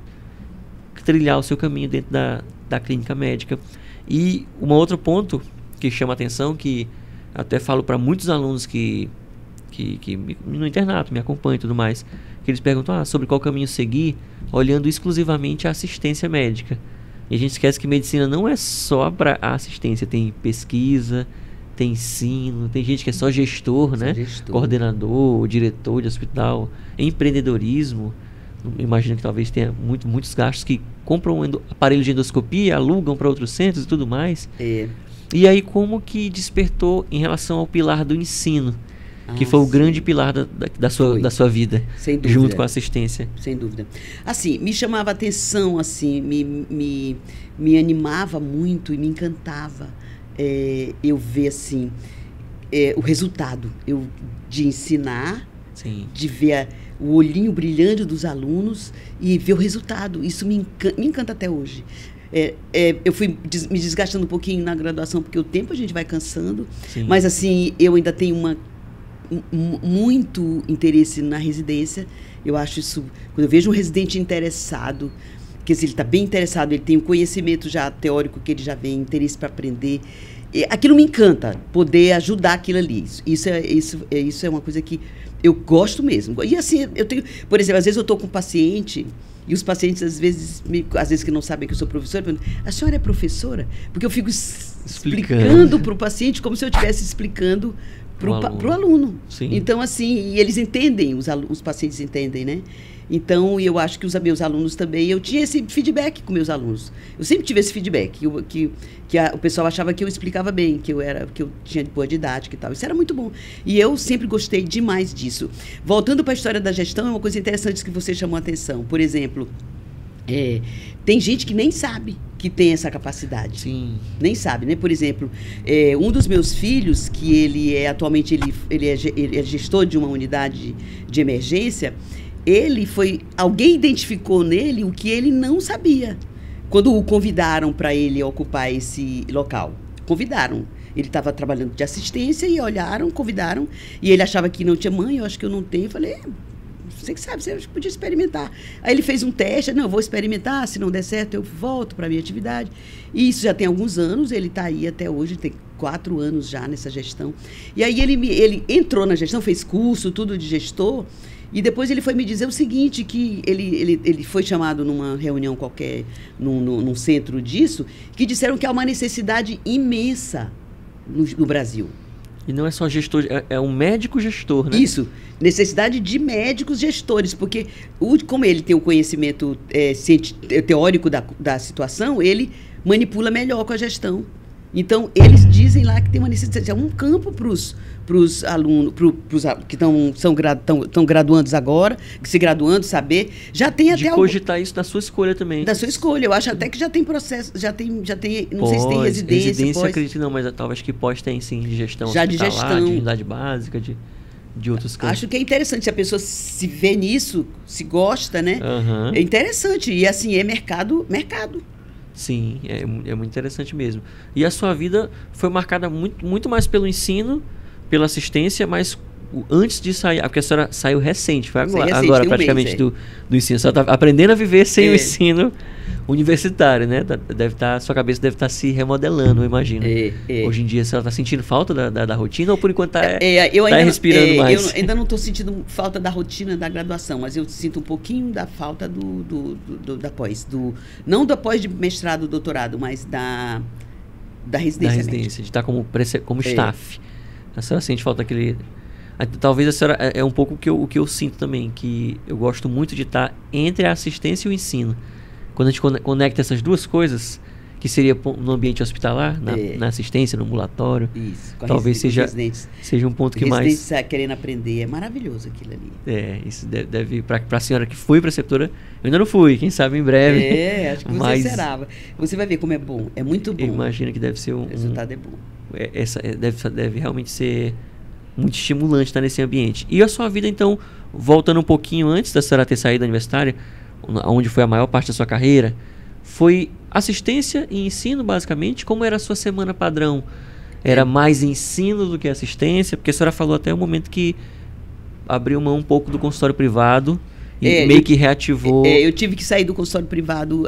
trilhar o seu caminho dentro da clínica médica. E um outro ponto que chama a atenção, que até falo para muitos alunos que no internato me acompanham e tudo mais, que eles perguntam sobre qual caminho seguir, olhando exclusivamente a assistência médica. E a gente esquece que medicina não é só para a assistência, tem pesquisa, tem ensino, tem gente que é só gestor, né? Coordenador, diretor de hospital, empreendedorismo. Imagino que talvez tenha muitos gastos que compram um aparelho de endoscopia, alugam para outros centros e tudo mais. E aí como que despertou em relação ao pilar do ensino, que foi o grande pilar da sua vida, sem dúvida, junto com a assistência? Sem dúvida. Assim, me chamava a atenção, assim, me animava muito e me encantava eu ver, assim, o resultado. De ensinar, de ver o olhinho brilhante dos alunos e ver o resultado. Isso me encanta até hoje. Eu fui me desgastando um pouquinho na graduação, porque o tempo a gente vai cansando. Mas, assim, eu ainda tenho muito interesse na residência. Eu acho isso, quando eu vejo um residente interessado, que se ele está bem interessado, ele tem um conhecimento já teórico que ele já vem, interesse para aprender, aquilo me encanta, poder ajudar aquilo ali. Isso é uma coisa que eu gosto mesmo. E assim, eu tenho, por exemplo, às vezes eu estou com um paciente, e os pacientes, às vezes que não sabem que eu sou professora, perguntam, a senhora é professora? Porque eu fico explicando para o paciente como se eu estivesse explicando para o aluno. Sim. Então, assim, e eles entendem, os pacientes entendem, né? Então, eu acho que os meus alunos também, eu tinha esse feedback com meus alunos. Eu sempre tive esse feedback, o pessoal achava que eu explicava bem, que eu tinha boa didática e tal. Isso era muito bom. E eu sempre gostei demais disso. Voltando para a história da gestão, é uma coisa interessante que você chamou a atenção. Por exemplo, tem gente que nem sabe que tem essa capacidade. Sim. Nem sabe, né? Por exemplo, um dos meus filhos, que ele é atualmente ele é gestor de uma unidade de emergência, alguém identificou nele o que ele não sabia. Quando o convidaram para ele ocupar esse local. Convidaram. Ele estava trabalhando de assistência e olharam, convidaram, e ele achava que não tinha. Mãe, eu acho que eu não tenho. Eu falei, você que sabe, você podia experimentar. Aí ele fez um teste, não, eu vou experimentar, se não der certo eu volto para a minha atividade. E isso já tem alguns anos, ele está aí até hoje, tem 4 anos já nessa gestão. E aí ele entrou na gestão, fez curso, tudo de gestor, e depois ele foi me dizer o seguinte, que ele foi chamado numa reunião qualquer, num centro disso, que disseram que há uma necessidade imensa no Brasil. E não é só gestor, é um médico gestor, né? Isso, necessidade de médicos gestores, porque como ele tem o conhecimento teórico da situação, ele manipula melhor com a gestão. Então, eles dizem lá que tem uma necessidade, é um campo para os alunos, que estão graduandos agora, que se graduando, saber, já tem até... De cogitar isso da sua escolha também. Da sua escolha, eu acho até que já tem processo, já tem não sei se tem residência, acredito que não, mas talvez que pós tem sim, de gestão já de gestão, de unidade básica, de outros campos. Acho que é interessante, se a pessoa se vê nisso, se gosta, né? Uhum. É interessante, e assim, é mercado. Sim, é muito interessante mesmo. E a sua vida foi marcada muito mais pelo ensino, pela assistência, mas antes de sair, porque a senhora saiu recente, foi agora praticamente do ensino. A senhora está aprendendo a viver sem o ensino universitário, né? Sua cabeça deve estar se remodelando, eu imagino. Hoje em dia, a senhora está sentindo falta da rotina ou por enquanto está respirando mais? Eu ainda não estou sentindo falta da rotina da graduação, mas eu sinto um pouquinho da falta da pós. Não da pós de mestrado, doutorado, mas da residência. Da residência, de estar como staff. A senhora sente falta daquele... Talvez a senhora é um pouco o que eu sinto também, que eu gosto muito de estar entre a assistência e o ensino. Quando a gente conecta essas duas coisas, que seria no ambiente hospitalar, na assistência, no ambulatório, isso, talvez seja um ponto que mais... Residência querendo aprender, é maravilhoso aquilo ali. Isso deve para a senhora que foi preceptora, eu ainda não fui, quem sabe em breve. Acho que você será. Você vai ver como é bom, é muito bom. Eu imagino que deve ser o resultado é bom. Deve realmente ser muito estimulante estar nesse ambiente. E a sua vida, então, voltando um pouquinho antes da senhora ter saído da universitária, onde foi a maior parte da sua carreira, foi assistência e ensino, basicamente? Como era a sua semana padrão? Era mais ensino do que assistência? Porque a senhora falou até o momento que abriu mão um pouco do consultório privado e meio que reativou... eu tive que sair do consultório privado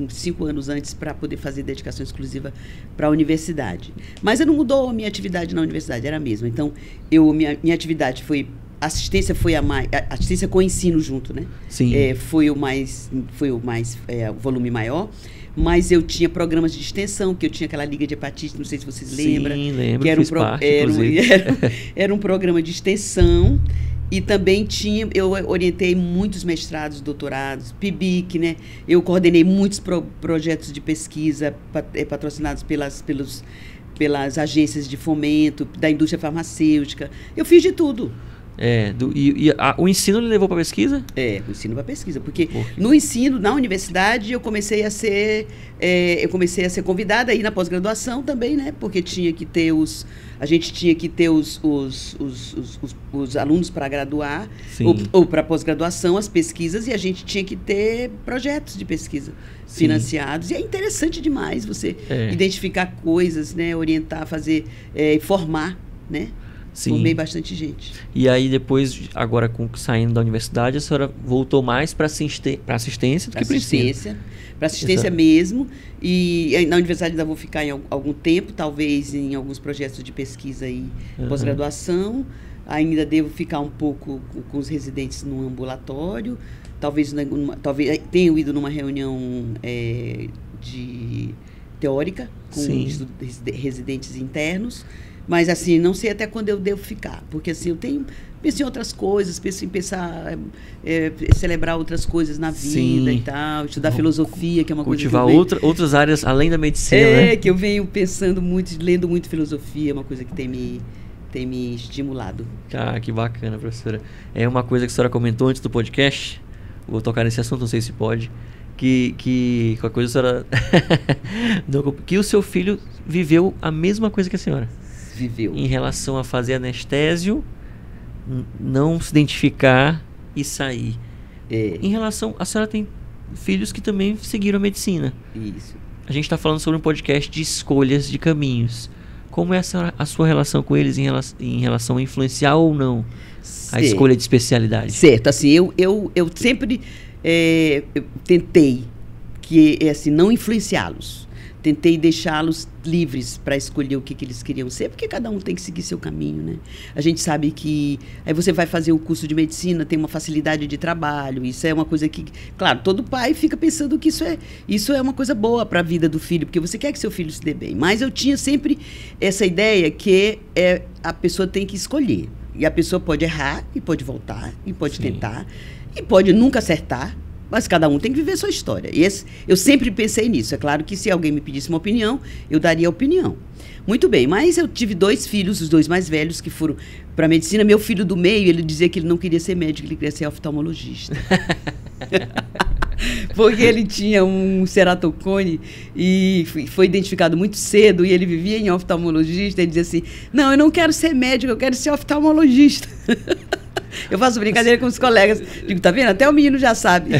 5 anos antes para poder fazer dedicação exclusiva para a universidade. Mas não mudou a minha atividade na universidade, era a mesma. Então, minha atividade foi... Assistência foi assistência com ensino junto, né? Sim. Foi o volume maior. Mas eu tinha programas de extensão, que eu tinha aquela liga de hepatite, não sei se vocês lembram. Sim, lembro, que fiz parte, era um programa de extensão. E também eu orientei muitos mestrados, doutorados, PIBIC, né? Eu coordenei muitos projetos de pesquisa patrocinados pelas agências de fomento, da indústria farmacêutica. Eu fiz de tudo. O ensino lhe levou para pesquisa? O ensino para pesquisa, porque no ensino, na universidade, eu comecei a ser convidada aí na pós-graduação também, né? Porque a gente tinha que ter os alunos para graduar, ou para pós-graduação, as pesquisas, e a gente tinha que ter projetos de pesquisa financiados. E é interessante demais você identificar coisas, né? Orientar, fazer, formar, né? Sim. Formei bastante gente. E aí depois, agora saindo da universidade, a senhora voltou mais para assistência do que para ensino? Para assistência mesmo. E na universidade ainda vou ficar em algum tempo, talvez em alguns projetos de pesquisa e pós-graduação. Ainda devo ficar um pouco com os residentes no ambulatório. Talvez tenha ido numa reunião teórica com residentes internos. Mas, assim, não sei até quando eu devo ficar. Porque, assim, penso em outras coisas, penso em celebrar outras coisas na vida e tal. Estudar filosofia, que é uma coisa que cultivar outras áreas além da medicina, né? Que eu venho pensando muito, lendo muito filosofia, é uma coisa que tem me estimulado. Ah, que bacana, professora. É uma coisa que a senhora comentou antes do podcast, vou tocar nesse assunto, não sei se pode, que qualquer coisa a senhora... que o seu filho viveu a mesma coisa que a senhora. Viveu. Em relação a fazer anestésio, não se identificar e sair. Em relação... A senhora tem filhos que também seguiram a medicina. Isso. A gente está falando sobre um podcast de escolhas de caminhos. Como é a sua relação com eles em relação a influenciar ou não a escolha de especialidade? Certo. Assim, eu sempre tentei assim, não influenciá-los. Tentei deixá-los livres para escolher o que eles queriam ser, porque cada um tem que seguir seu caminho, né? A gente sabe que aí você vai fazer o curso de medicina, tem uma facilidade de trabalho, isso é uma coisa que, claro, todo pai fica pensando que isso é uma coisa boa para a vida do filho, porque você quer que seu filho se dê bem. Mas eu tinha sempre essa ideia que a pessoa tem que escolher. E a pessoa pode errar, e pode voltar, e pode tentar, e pode nunca acertar. Mas cada um tem que viver a sua história. E eu sempre pensei nisso. É claro que se alguém me pedisse uma opinião, eu daria a opinião. Muito bem, mas eu tive 2 filhos, os 2 mais velhos, que foram para a medicina. Meu filho do meio, ele dizia que ele não queria ser médico, ele queria ser oftalmologista. Porque ele tinha um ceratocone e foi identificado muito cedo, e ele vivia em oftalmologista. Ele dizia assim, não, eu não quero ser médico, eu quero ser oftalmologista. Eu faço brincadeira com os colegas. Digo, tá vendo? Até o menino já sabe.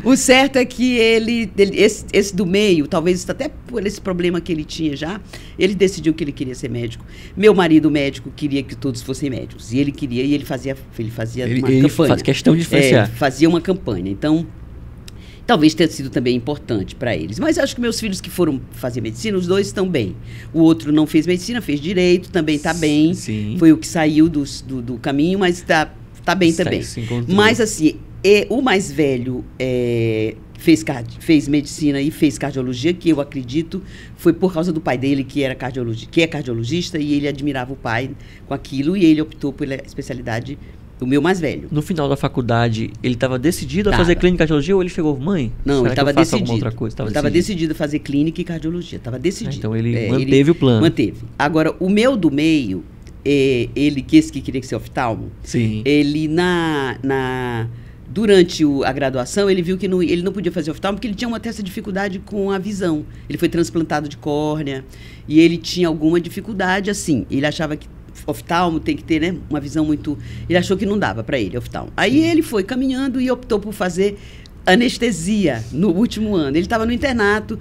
O certo é que esse do meio, talvez até por esse problema que ele tinha já, ele decidiu que ele queria ser médico. Meu marido médico queria que todos fossem médicos. E ele queria, e ele fazia uma campanha. Faz questão de influenciar. Fazia uma campanha. Então, talvez tenha sido também importante para eles. Mas acho que meus filhos que foram fazer medicina, os 2 estão bem. O outro não fez medicina, fez direito, também está bem. Sim. Foi o que saiu do caminho, mas está bem também. Mas assim, o mais velho fez medicina e fez cardiologia, que eu acredito foi por causa do pai dele, que é cardiologista, e ele admirava o pai com aquilo, e ele optou pela especialidade. O meu mais velho. No final da faculdade, ele estava decidido a fazer clínica e cardiologia, ou ele chegou, mãe? Não, ele estava decidido. Outra coisa? Estava decidido a fazer clínica e cardiologia. Estava decidido. Então ele manteve o plano. Manteve. Agora, o meu do meio, esse que queria ser oftalmo, ele durante a graduação, ele viu que ele não podia fazer oftalmo porque ele tinha uma certa dificuldade com a visão. Ele foi transplantado de córnea e ele tinha alguma dificuldade, assim. Ele achava que oftalmo tem que ter, né, uma visão muito... Ele achou que não dava para ele, oftalmo. Aí ele foi caminhando e optou por fazer anestesia no último ano. Ele estava no internato.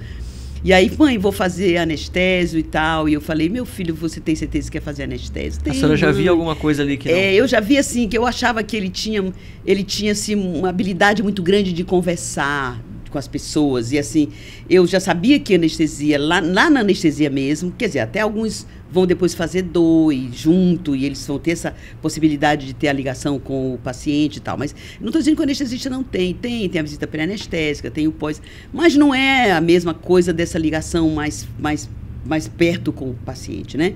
E aí, mãe, vou fazer anestésio e tal. E eu falei, meu filho, você tem certeza que quer fazer anestésio? A senhora já via alguma coisa ali que não... Eu já vi, assim, que eu achava que ele tinha assim, uma habilidade muito grande de conversar com as pessoas. E, assim, eu já sabia que anestesia, lá na anestesia mesmo, quer dizer, até alguns vão depois fazer 2 junto, e eles vão ter essa possibilidade de ter a ligação com o paciente e tal. Mas não estou dizendo que o anestesista não tem a visita pré-anestésica, tem o pós, mas não é a mesma coisa dessa ligação mais perto com o paciente, né?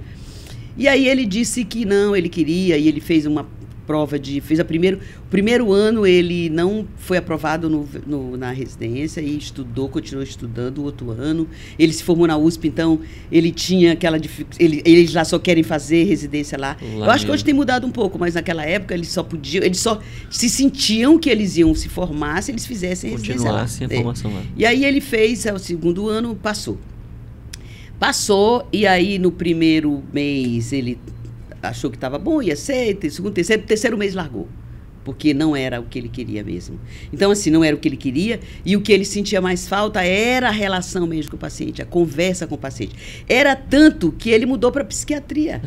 E aí ele disse que não, ele queria, e ele fez uma prova o primeiro ano ele não foi aprovado na residência e continuou estudando o outro ano. Ele se formou na USP, então ele tinha aquela dificuldade, eles lá só querem fazer residência lá. Eu acho que hoje tem mudado um pouco, mas naquela época eles só se sentiam que eles iam se formar se eles fizessem residência lá. Continuassem a formação lá. E aí ele fez, o segundo ano passou, e aí no primeiro mês ele achou que estava bom, ia ser, segundo, terceiro mês largou. porque não era o que ele queria mesmo. Então, assim, não era o que ele queria, e o que ele sentia mais falta era a relação médico-paciente, a conversa com o paciente. Era tanto que ele mudou para psiquiatria,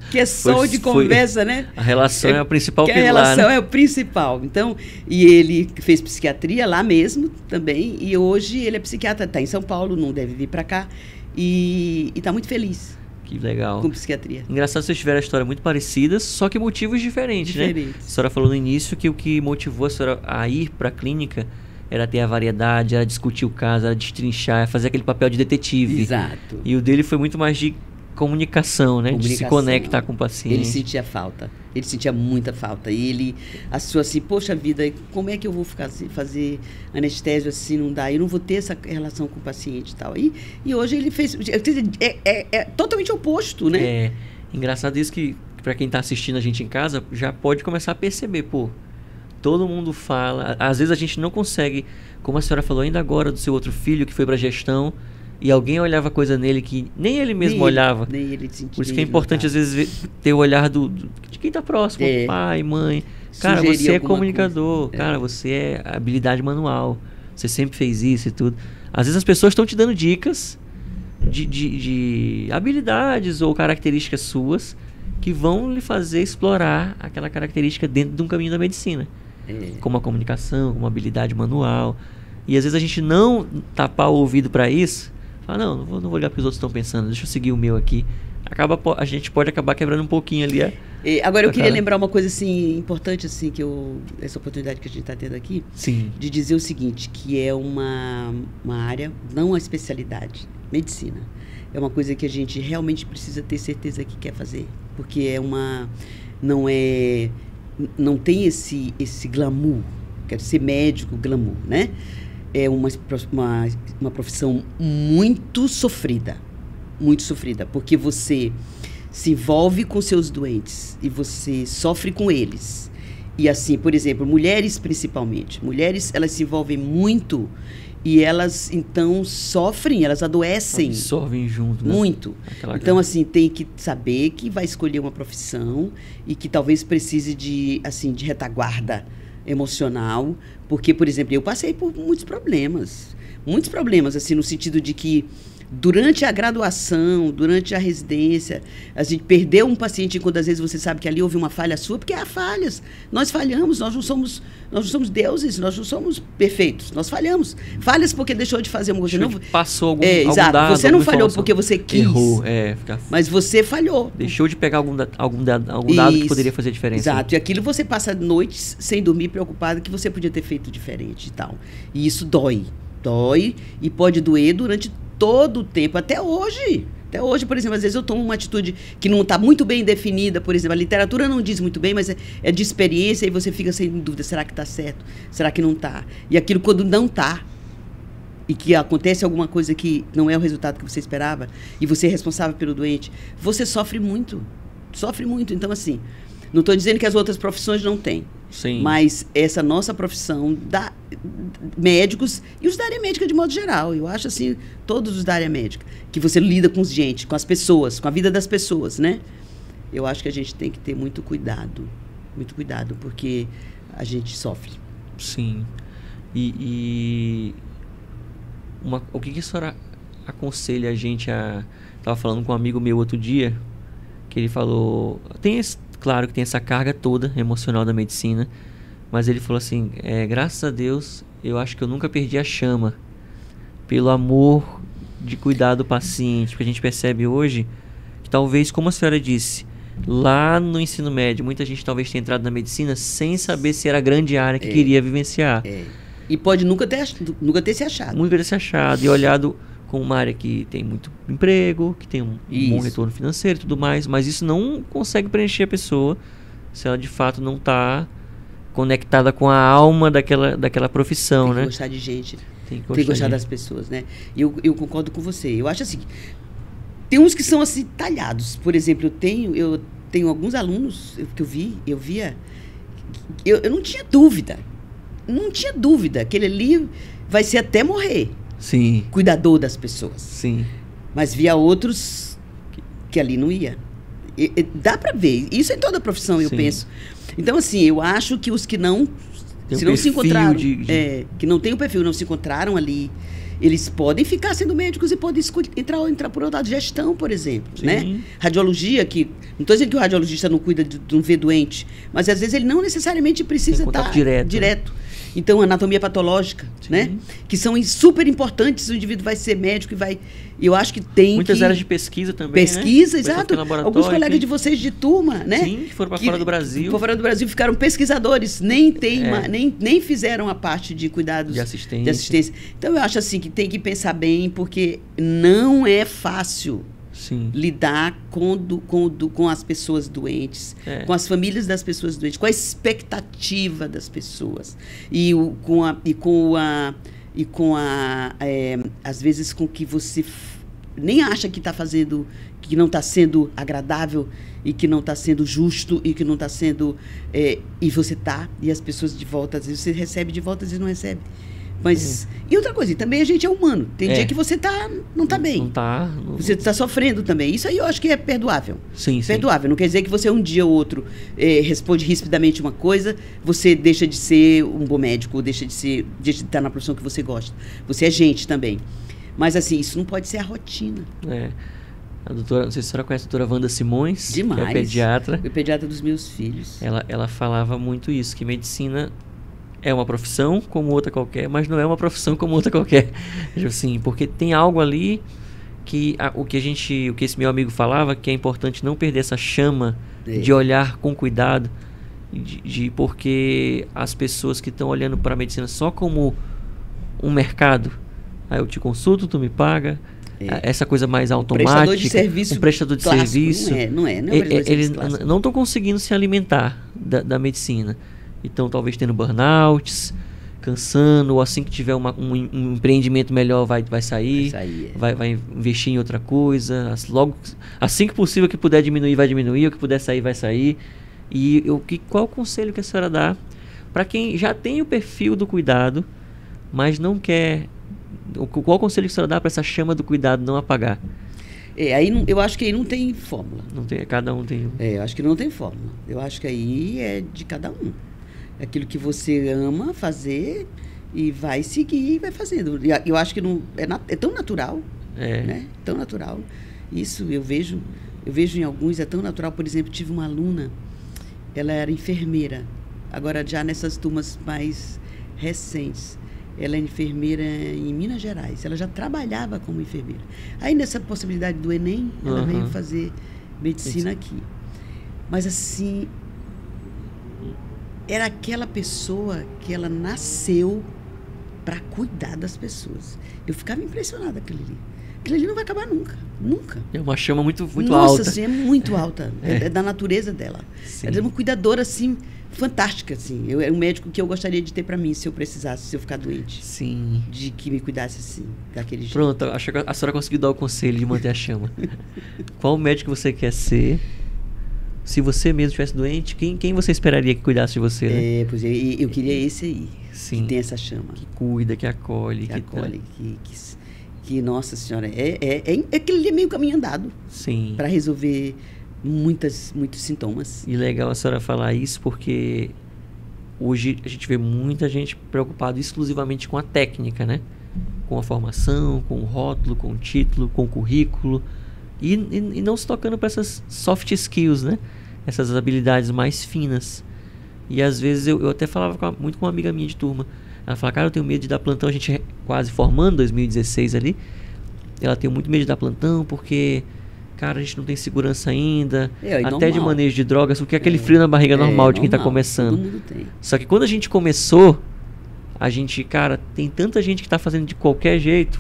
que é só de conversa, né? A relação é a principal pilar, a relação, né? é o principal. Então, e ele fez psiquiatria lá mesmo também, e hoje ele é psiquiatra, está em São Paulo, não deve vir para cá, e está muito feliz. Que legal. Com psiquiatria. Engraçado, vocês tiveram a história muito parecida, só que motivos diferentes, né? A senhora falou no início que o que motivou a senhora a ir para a clínica era ter a variedade, era discutir o caso, era destrinchar, era fazer aquele papel de detetive. Exato. E o dele foi muito mais de comunicação, né? De se conectar com o paciente. Ele sentia falta. Ele sentia muita falta. E ele achou assim, poxa vida, como é que eu vou ficar assim, fazer anestésio assim, não dá? Eu não vou ter essa relação com o paciente e tal. E hoje ele fez... É totalmente oposto, né? É engraçado isso que, para quem está assistindo a gente em casa, já pode começar a perceber, pô, todo mundo fala... Às vezes a gente não consegue, como a senhora falou ainda agora do seu outro filho que foi para gestão, e alguém olhava coisa nele que nem ele mesmo olhava. Nem ele sentia. Por isso que é importante, às vezes, ter o olhar de quem está próximo, pai, mãe. Cara, você é comunicador, cara, você é habilidade manual, você sempre fez isso e tudo. Às vezes as pessoas estão te dando dicas de habilidades ou características suas que vão lhe fazer explorar aquela característica dentro de um caminho da medicina. Como a comunicação, como a habilidade manual. E às vezes a gente não tapar o ouvido para isso. Fala, não vou olhar para os outros estão pensando, deixa eu seguir o meu aqui. A gente pode acabar quebrando um pouquinho ali. Agora eu queria lembrar uma coisa assim, importante, assim, essa oportunidade que a gente está tendo aqui, sim, de dizer o seguinte, que é uma área, não uma especialidade, medicina. É uma coisa que a gente realmente precisa ter certeza que quer fazer, porque não tem esse glamour, quer ser médico, glamour, né? É uma profissão muito sofrida, porque você se envolve com seus doentes e você sofre com eles. E assim, por exemplo, mulheres principalmente, elas se envolvem muito e elas então sofrem, elas adoecem. Absorvem junto, né? Muito. Então, assim, tem que saber que vai escolher uma profissão e que talvez precise de retaguarda emocional, porque, por exemplo, eu passei por muitos problemas, assim, no sentido de que durante a graduação, durante a residência, a gente perdeu um paciente quando às vezes você sabe que ali houve uma falha sua, porque há falhas, nós falhamos, nós não somos deuses, nós não somos perfeitos, nós falhamos, falhas porque deixou de fazer uma coisa, não passou algum exato, dado, você não falhou porque você quis, errou, mas você falhou, deixou de pegar algum dado que poderia fazer diferença. Exato, e aquilo você passa noites sem dormir, preocupado que você podia ter feito diferente e tal, e isso dói e pode doer durante todo o tempo, até hoje, por exemplo, às vezes eu tomo uma atitude que não está muito bem definida, por exemplo, a literatura não diz muito bem, mas é de experiência e você fica sem dúvida, será que está certo? Será que não está? E aquilo quando não está, e que acontece alguma coisa que não é o resultado que você esperava, e você é responsável pelo doente, você sofre muito. Então, assim, não estou dizendo que as outras profissões não têm. Sim. Mas essa nossa profissão médicos e os da área médica de modo geral, eu acho assim, todos os da área médica, que você lida com gente, com as pessoas, com a vida das pessoas, né? Eu acho que a gente tem que ter muito cuidado, porque a gente sofre. Sim. O que a senhora aconselha a gente a... Estava falando com um amigo meu outro dia, que ele falou... Claro que tem essa carga toda emocional da medicina, mas ele falou assim, graças a Deus, eu acho que eu nunca perdi a chama pelo amor de cuidar do paciente, porque a gente percebe hoje que talvez, como a senhora disse, lá no ensino médio, muita gente talvez tenha entrado na medicina sem saber se era a grande área que queria vivenciar. E pode nunca ter se achado. Nunca ter se achado e olhado com uma área que tem muito emprego, que tem um bom retorno financeiro e tudo mais, mas isso não consegue preencher a pessoa se ela de fato não está conectada com a alma daquela profissão, né? Tem que gostar de gente, tem que gostar das pessoas, né? Eu concordo com você. Eu acho assim, tem uns que são assim talhados. Por exemplo, eu tenho alguns alunos que eu via, eu não tinha dúvida, aquele ali vai ser até morrer. Sim. Cuidador das pessoas. Sim. Mas via outros que ali não ia. Dá para ver. Isso em toda a profissão, eu penso. Então, assim, eu acho que os que não... Se não se encontraram, que não tem o perfil, não se encontraram ali, eles podem ficar sendo médicos e podem entrar por outro lado, gestão, por exemplo, né? Radiologia, que não estou dizendo que o radiologista não cuida de não ver doente, mas às vezes ele não necessariamente precisa estar direto. Então, anatomia patológica, né? Que são super importantes, o indivíduo vai ser médico e vai... Eu acho que tem muitas áreas de pesquisa também, Pesquisa, né? Exato. Alguns colegas de vocês de turma, né? Sim, que foram para fora do Brasil. Para fora do Brasil, ficaram pesquisadores, nem fizeram a parte de cuidados... De assistência. Então, eu acho assim que tem que pensar bem, porque não é fácil lidar com as pessoas doentes, com as famílias das pessoas doentes, com a expectativa das pessoas às vezes com que você nem acha que está fazendo, que não está sendo agradável e que não está sendo justo e que não está sendo e você está, e as pessoas de volta, às vezes você recebe de volta, às vezes não recebe. Mas, e outra coisa, também a gente é humano. Tem dia que você não está bem. Você está sofrendo também. Isso aí eu acho que é perdoável. Perdoável. Não quer dizer que você um dia ou outro responde rispidamente uma coisa, você deixa de ser um bom médico, ou deixa de estar na profissão que você gosta. Você é gente também. Mas, assim, isso não pode ser a rotina. A doutora, não sei se a senhora conhece a doutora Wanda Simões, demais, que é pediatra. É pediatra dos meus filhos. Ela falava muito isso, que medicina é uma profissão como outra qualquer, mas não é uma profissão como outra qualquer. Assim, porque tem algo ali que o que esse meu amigo falava, que é importante não perder essa chama de olhar com cuidado, porque as pessoas que estão olhando para a medicina só como um mercado, aí eu te consulto, tu me paga, essa coisa mais automática, um prestador de serviço, não é eles não estão conseguindo se alimentar da medicina. Então, talvez tendo burnouts, cansando, ou assim que tiver um empreendimento melhor vai sair, vai investir em outra coisa. Assim que possível que puder diminuir, vai diminuir, o que puder sair, vai sair. E qual o conselho que a senhora dá para quem já tem o perfil do cuidado, mas não quer... Qual o conselho que a senhora dá para essa chama do cuidado não apagar? Eu acho que aí não tem fórmula. Não tem, cada um tem... eu acho que não tem fórmula. Eu acho que aí é de cada um. Aquilo que você ama fazer e vai seguir e vai fazendo. Eu acho que é tão natural, né? Tão natural. Isso eu vejo em alguns, é tão natural. Por exemplo, tive uma aluna, ela era enfermeira, agora já nessas turmas mais recentes. Ela é enfermeira em Minas Gerais, ela já trabalhava como enfermeira. Aí nessa possibilidade do Enem, ela veio fazer medicina aqui. Mas assim... Era aquela pessoa que ela nasceu para cuidar das pessoas. Eu ficava impressionada com aquilo ali. Aquilo ali não vai acabar nunca. Nunca. É uma chama muito alta. Nossa, assim, é muito alta. É da natureza dela. Sim. Ela é uma cuidadora, assim, fantástica. Assim. É um médico que eu gostaria de ter para mim, se eu precisasse, se eu ficar doente. Sim. De que me cuidasse assim, daquele jeito. Pronto, acho que a senhora conseguiu dar o conselho de manter a chama. Qual médico você quer ser? Se você mesmo estivesse doente, quem você esperaria que cuidasse de você, né? Pois eu queria esse aí, que tem essa chama. Que cuida, que acolhe. Que Nossa Senhora, aquele ali é meio caminho andado. Sim. Para resolver muitos sintomas. E legal a senhora falar isso, porque hoje a gente vê muita gente preocupada exclusivamente com a técnica, né? Com a formação, com o rótulo, com o título, com o currículo. E não se tocando para essas soft skills, né? Essas habilidades mais finas. E às vezes eu até falava muito com uma amiga minha de turma. Ela fala, cara, eu tenho medo de dar plantão. A gente quase formando 2016 ali. Ela tem muito medo de dar plantão porque, cara, a gente não tem segurança ainda. Até normal. De manejo de drogas. Porque aquele frio na barriga normal de quem está começando. Todo mundo tem. Só que quando a gente começou, cara, tem tanta gente que está fazendo de qualquer jeito,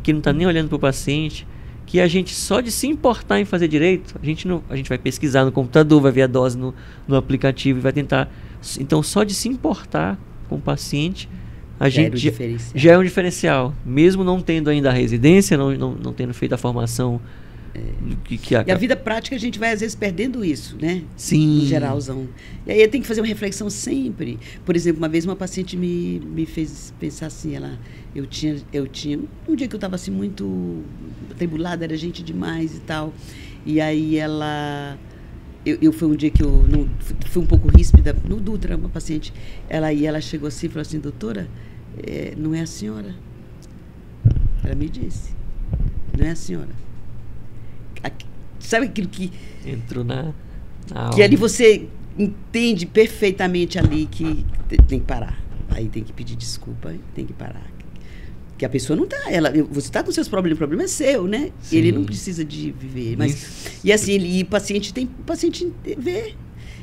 que não está nem olhando para o paciente, que a gente, só de se importar em fazer direito, a gente vai pesquisar no computador, vai ver a dose no aplicativo e vai tentar. Então, só de se importar com o paciente, já é um diferencial. Mesmo não tendo ainda a residência, não tendo feito a formação. E a vida prática, a gente vai às vezes perdendo isso, né? Sim. Em geralzão. E aí tem que fazer uma reflexão sempre. Por exemplo, uma vez uma paciente me fez pensar assim, eu tinha um dia que eu estava assim muito atribulada, era gente demais e tal. E aí ela... Foi um dia que eu não, fui um pouco ríspida, no Dutra, uma paciente. Ela chegou assim e falou assim, doutora, não é a senhora. Ela me disse, não é a senhora. Sabe aquilo que... Entrou na que ali você entende perfeitamente ali que tem que parar. Aí tem que pedir desculpa, tem que parar. Que a pessoa não está... Você está com seus problemas, o problema é seu, né? Sim. Ele não precisa de viver. Mas, e assim, paciente vê.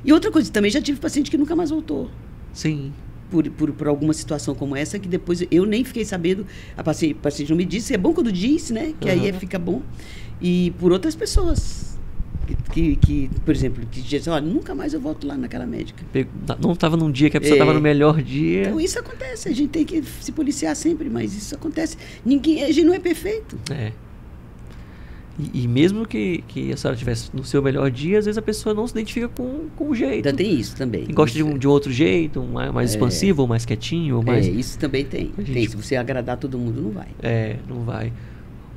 E outra coisa, também já tive paciente que nunca mais voltou. Sim. Por alguma situação como essa, que depois eu nem fiquei sabendo, a paciente não me disse, é bom quando disse, né? Que aí fica bom. E por outras pessoas... Que, por exemplo, que dizem, olha, nunca mais eu volto lá naquela médica. Não estava num dia que a pessoa estava no melhor dia. Então isso acontece, a gente tem que se policiar sempre, mas isso acontece. A gente não é perfeito. E mesmo que a senhora estivesse no seu melhor dia, às vezes a pessoa não se identifica com o jeito. Ainda tem isso também. E gosta de um outro jeito, mais expansivo, ou mais quietinho, ou mais... isso também tem. Se você agradar todo mundo, não vai. Não vai.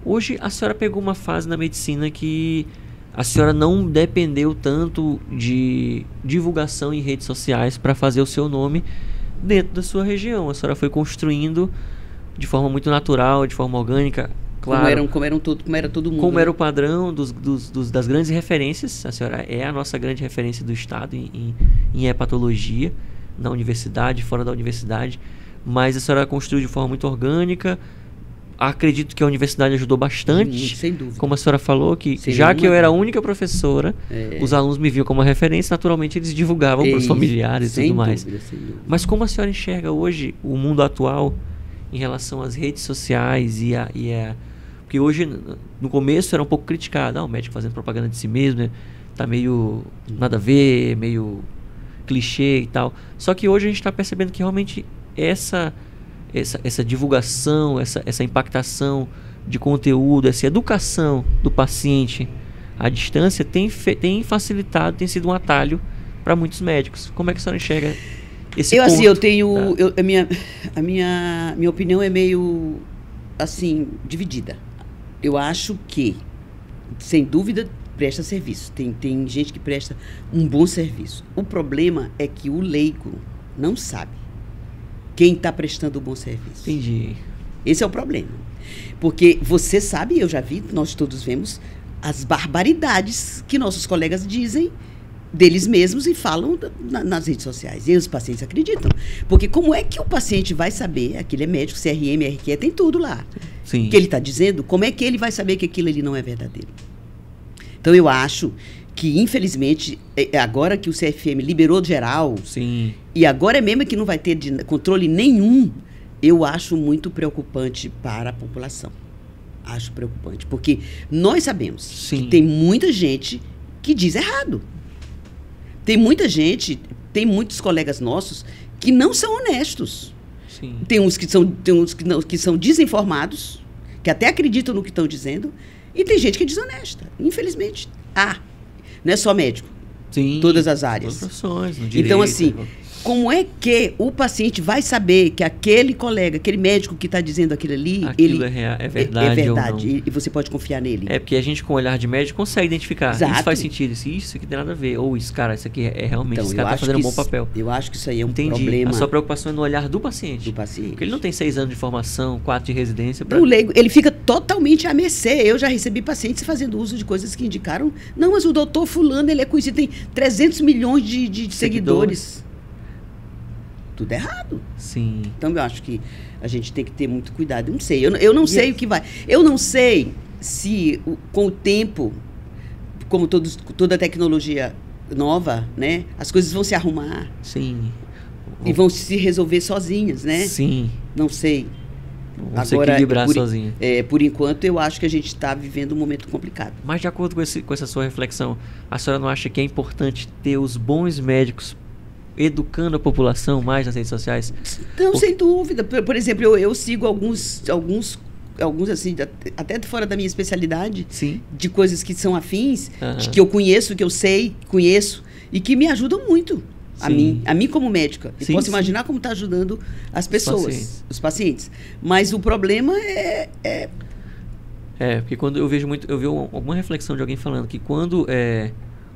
Hoje a senhora pegou uma fase na medicina que a senhora não dependeu tanto de divulgação em redes sociais para fazer o seu nome dentro da sua região. A senhora foi construindo de forma muito natural, de forma orgânica, claro. Como era todo mundo. Como era o padrão das grandes referências. A senhora é a nossa grande referência do Estado em hepatologia, na universidade, fora da universidade. Mas a senhora construiu de forma muito orgânica. Acredito que a universidade ajudou bastante. Sem dúvida. Como a senhora falou, que já que eu era a única professora, os alunos me viam como uma referência, naturalmente eles divulgavam para os familiares e tudo mais. Sem dúvida. Mas como a senhora enxerga hoje o mundo atual em relação às redes sociais porque hoje, no começo, era um pouco criticado. O médico fazendo propaganda de si mesmo, né? Tá meio nada a ver, meio clichê e tal. Só que hoje a gente está percebendo que realmente essa divulgação, essa impactação de conteúdo, essa educação do paciente à distância tem facilitado, tem sido um atalho para muitos médicos. Como é que a senhora enxerga esse ponto? Assim, eu tenho... A minha opinião é meio, assim, dividida. Eu acho que, sem dúvida, presta serviço. Tem gente que presta um bom serviço. O problema é que o leigo não sabe quem está prestando um bom serviço. Entendi. Esse é o problema. Porque você sabe, eu já vi, nós todos vemos, as barbaridades que nossos colegas dizem deles mesmos e falam nas redes sociais. E os pacientes acreditam. Porque como é que o paciente vai saber, aquele é médico, CRM, RQ, tem tudo lá. Sim. Que ele está dizendo, como é que ele vai saber que aquilo ali não é verdadeiro? Então eu acho que, infelizmente, agora que o CFM liberou geral, sim, e agora é mesmo que não vai ter controle nenhum, eu acho muito preocupante para a população. Acho preocupante, porque nós sabemos sim, que tem muita gente que diz errado. Tem muita gente, tem muitos colegas nossos que não são honestos. sim. Tem uns que são desinformados, que até acreditam no que estão dizendo, e tem gente que é desonesta, infelizmente. Não é só médico. Sim, todas as áreas. Todas as profissões, no direito, então, assim, como é que o paciente vai saber que aquele colega, aquele médico que está dizendo aquilo ali, aquilo é verdade, é ou não? e você pode confiar nele? É porque a gente, com o olhar de médico, consegue identificar. Exato. Isso faz sentido, isso aqui tem nada a ver. Ou isso, cara, isso aqui é realmente, Então, esse cara está fazendo um bom papel. Eu acho que isso aí é um Entendi. problema. A sua preocupação é no olhar do paciente. Do paciente. Porque ele não tem 6 anos de formação, 4 de residência. O leigo, ele fica totalmente à mercê. Eu já recebi pacientes fazendo uso de coisas que indicaram, não, mas o doutor fulano, ele é conhecido, tem 300 milhões de seguidores. Tudo errado. Sim. Então, eu acho que a gente tem que ter muito cuidado. Eu não sei. Eu não sei o que vai. Eu não sei se, com o tempo, como toda tecnologia nova, né, as coisas vão se arrumar. Sim. E vão se resolver sozinhas, né? Sim. Não sei. Vão se equilibrar sozinhas. Por enquanto, eu acho que a gente está vivendo um momento complicado. Mas, de acordo com essa sua reflexão, a senhora não acha que é importante ter os bons médicos educando a população mais nas redes sociais? Não, sem dúvida. Por exemplo, eu sigo alguns assim, até fora da minha especialidade, sim, de coisas que são afins, de que eu conheço, que eu sei, conheço, e que me ajudam muito. A mim como médica. E posso imaginar como está ajudando as pessoas, os pacientes. Mas o problema é Porque quando eu vejo muito, eu vi alguma reflexão de alguém falando que quando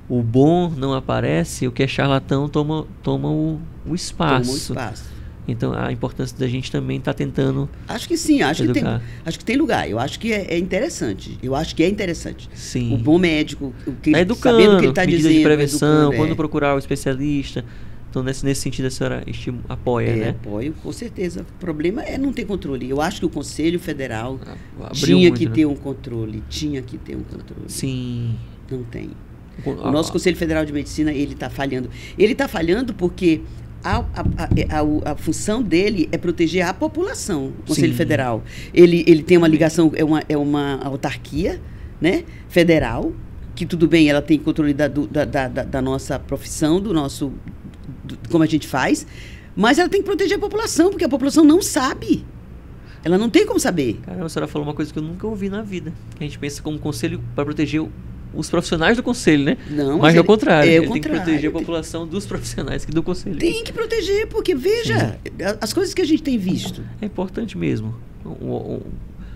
o bom não aparece, o que é charlatão toma o espaço. Toma o espaço. Então a importância da gente também estar tentando. Acho que sim, acho educar. que tem lugar. Eu acho que é interessante. Eu acho que é interessante. Sim. O bom médico, educando, sabendo o que ele está dizendo. De prevenção, quando educando, procurar o especialista. Então, nesse sentido, a senhora apoia, né? Apoio, com certeza. O problema é não ter controle. Eu acho que o Conselho Federal tinha que ter um controle. Tinha que ter um controle. Sim. Não tem. O nosso Conselho Federal de Medicina, ele está falhando. Ele está falhando porque a função dele é proteger a população, o Conselho Federal. Ele tem uma ligação, é uma autarquia, né, federal, que tudo bem, ela tem controle da nossa profissão, como a gente faz, mas ela tem que proteger a população, porque a população não sabe. Ela não tem como saber. Caramba, a senhora falou uma coisa que eu nunca ouvi na vida. Que a gente pensa como conselho para proteger os profissionais do conselho, né? Não, mas é o contrário. Ele tem que proteger a população dos profissionais do conselho. Tem que proteger, porque veja, as coisas que a gente tem visto. É importante mesmo.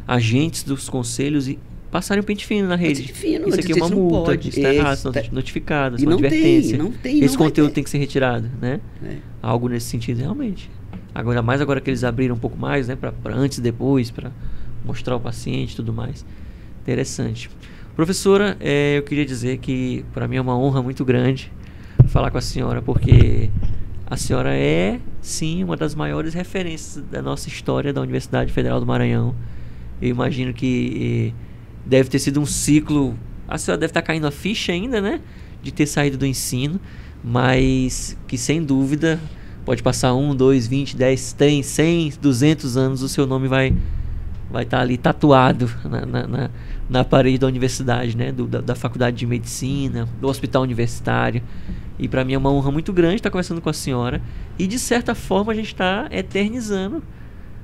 Agentes dos conselhos passarem o pente fino na rede. Fino, isso aqui é uma multa, isso está errado, estão notificados, uma advertência. Esse conteúdo tem que ser retirado, né? Algo nesse sentido, realmente. Agora que eles abriram um pouco mais, né? Para antes e depois, para mostrar o paciente e tudo mais. Interessante. Professora, eu queria dizer que para mim é uma honra muito grande falar com a senhora, porque a senhora é, sim, uma das maiores referências da nossa história da Universidade Federal do Maranhão. Eu imagino que deve ter sido um ciclo, a senhora deve estar caindo a ficha ainda, né? De ter saído do ensino, mas que sem dúvida pode passar 1, 2, 20, 10, 100, 200 anos, o seu nome vai estar ali tatuado na parede da universidade, né? Da faculdade de medicina, do hospital universitário. E para mim é uma honra muito grande estar conversando com a senhora. E de certa forma a gente está eternizando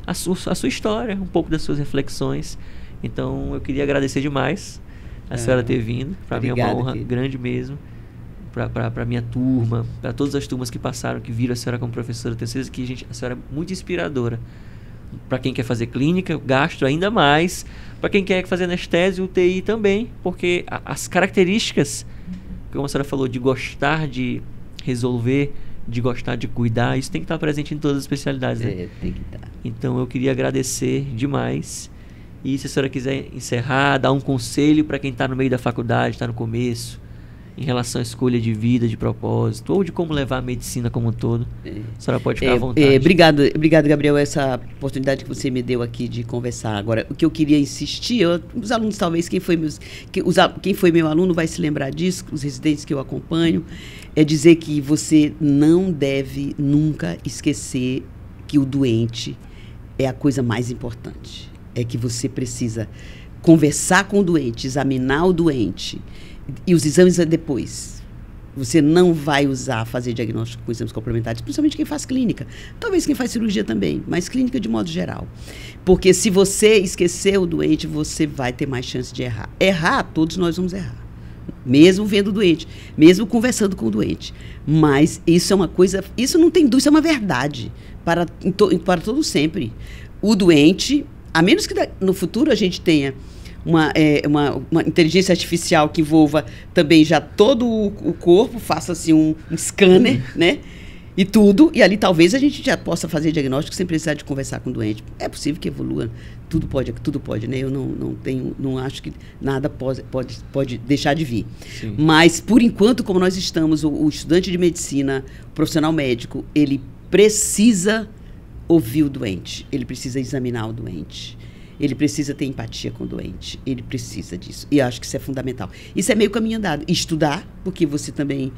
a sua história, um pouco das suas reflexões. Então eu queria agradecer demais a senhora ter vindo. Para mim é uma honra grande mesmo. Para a minha turma, para todas as turmas que passaram, que viram a senhora como professora. Tenho certeza que a senhora é muito inspiradora. Para quem quer fazer clínica, gastro ainda mais. Para quem quer fazer anestésio, UTI também. Porque as características, como a senhora falou, de gostar de resolver, de gostar de cuidar, isso tem que estar presente em todas as especialidades, né? Tem que estar. Então eu queria agradecer demais. E se a senhora quiser encerrar, dar um conselho para quem está no meio da faculdade, está no começo, em relação à escolha de vida, de propósito, ou de como levar a medicina como um todo, a senhora pode ficar à vontade. Obrigado, Gabriel, essa oportunidade que você me deu aqui de conversar. Agora, o que eu queria insistir, os alunos talvez, quem foi meu aluno vai se lembrar disso, os residentes que eu acompanho, é dizer que você não deve nunca esquecer que o doente é a coisa mais importante. É que você precisa conversar com o doente, examinar o doente, e os exames é depois. Você não vai fazer diagnóstico com exames complementares, principalmente quem faz clínica. Talvez quem faz cirurgia também, mas clínica de modo geral. Porque se você esquecer o doente, você vai ter mais chance de errar. Errar, todos nós vamos errar. Mesmo vendo o doente, mesmo conversando com o doente. Mas isso é uma coisa, isso não tem dúvida, isso é uma verdade para todo sempre. O doente, a menos que no futuro a gente tenha uma inteligência artificial que envolva também já todo o corpo, faça assim um scanner, né? E tudo, e ali talvez a gente já possa fazer diagnóstico sem precisar de conversar com o doente. É possível que evolua, tudo pode, né? Eu não acho que nada pode deixar de vir. Sim. Mas, por enquanto, como nós estamos, o estudante de medicina, o profissional médico, ele precisa ouvir o doente, ele precisa examinar o doente. Ele precisa ter empatia com o doente. Ele precisa disso. E eu acho que isso é fundamental. Isso é meio caminho andado. Estudar, porque você também...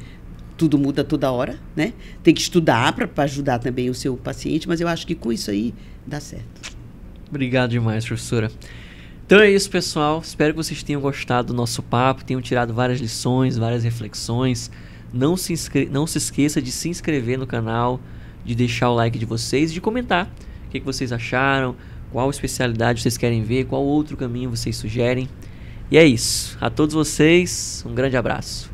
Tudo muda toda hora, né? Tem que estudar para ajudar também o seu paciente, mas eu acho que com isso aí dá certo. Obrigado demais, professora. Então é isso, pessoal. Espero que vocês tenham gostado do nosso papo, tenham tirado várias lições, várias reflexões. Não se esqueça de se inscrever no canal, de deixar o like de vocês e de comentar o que vocês acharam, qual especialidade vocês querem ver, qual outro caminho vocês sugerem. E é isso. A todos vocês, um grande abraço.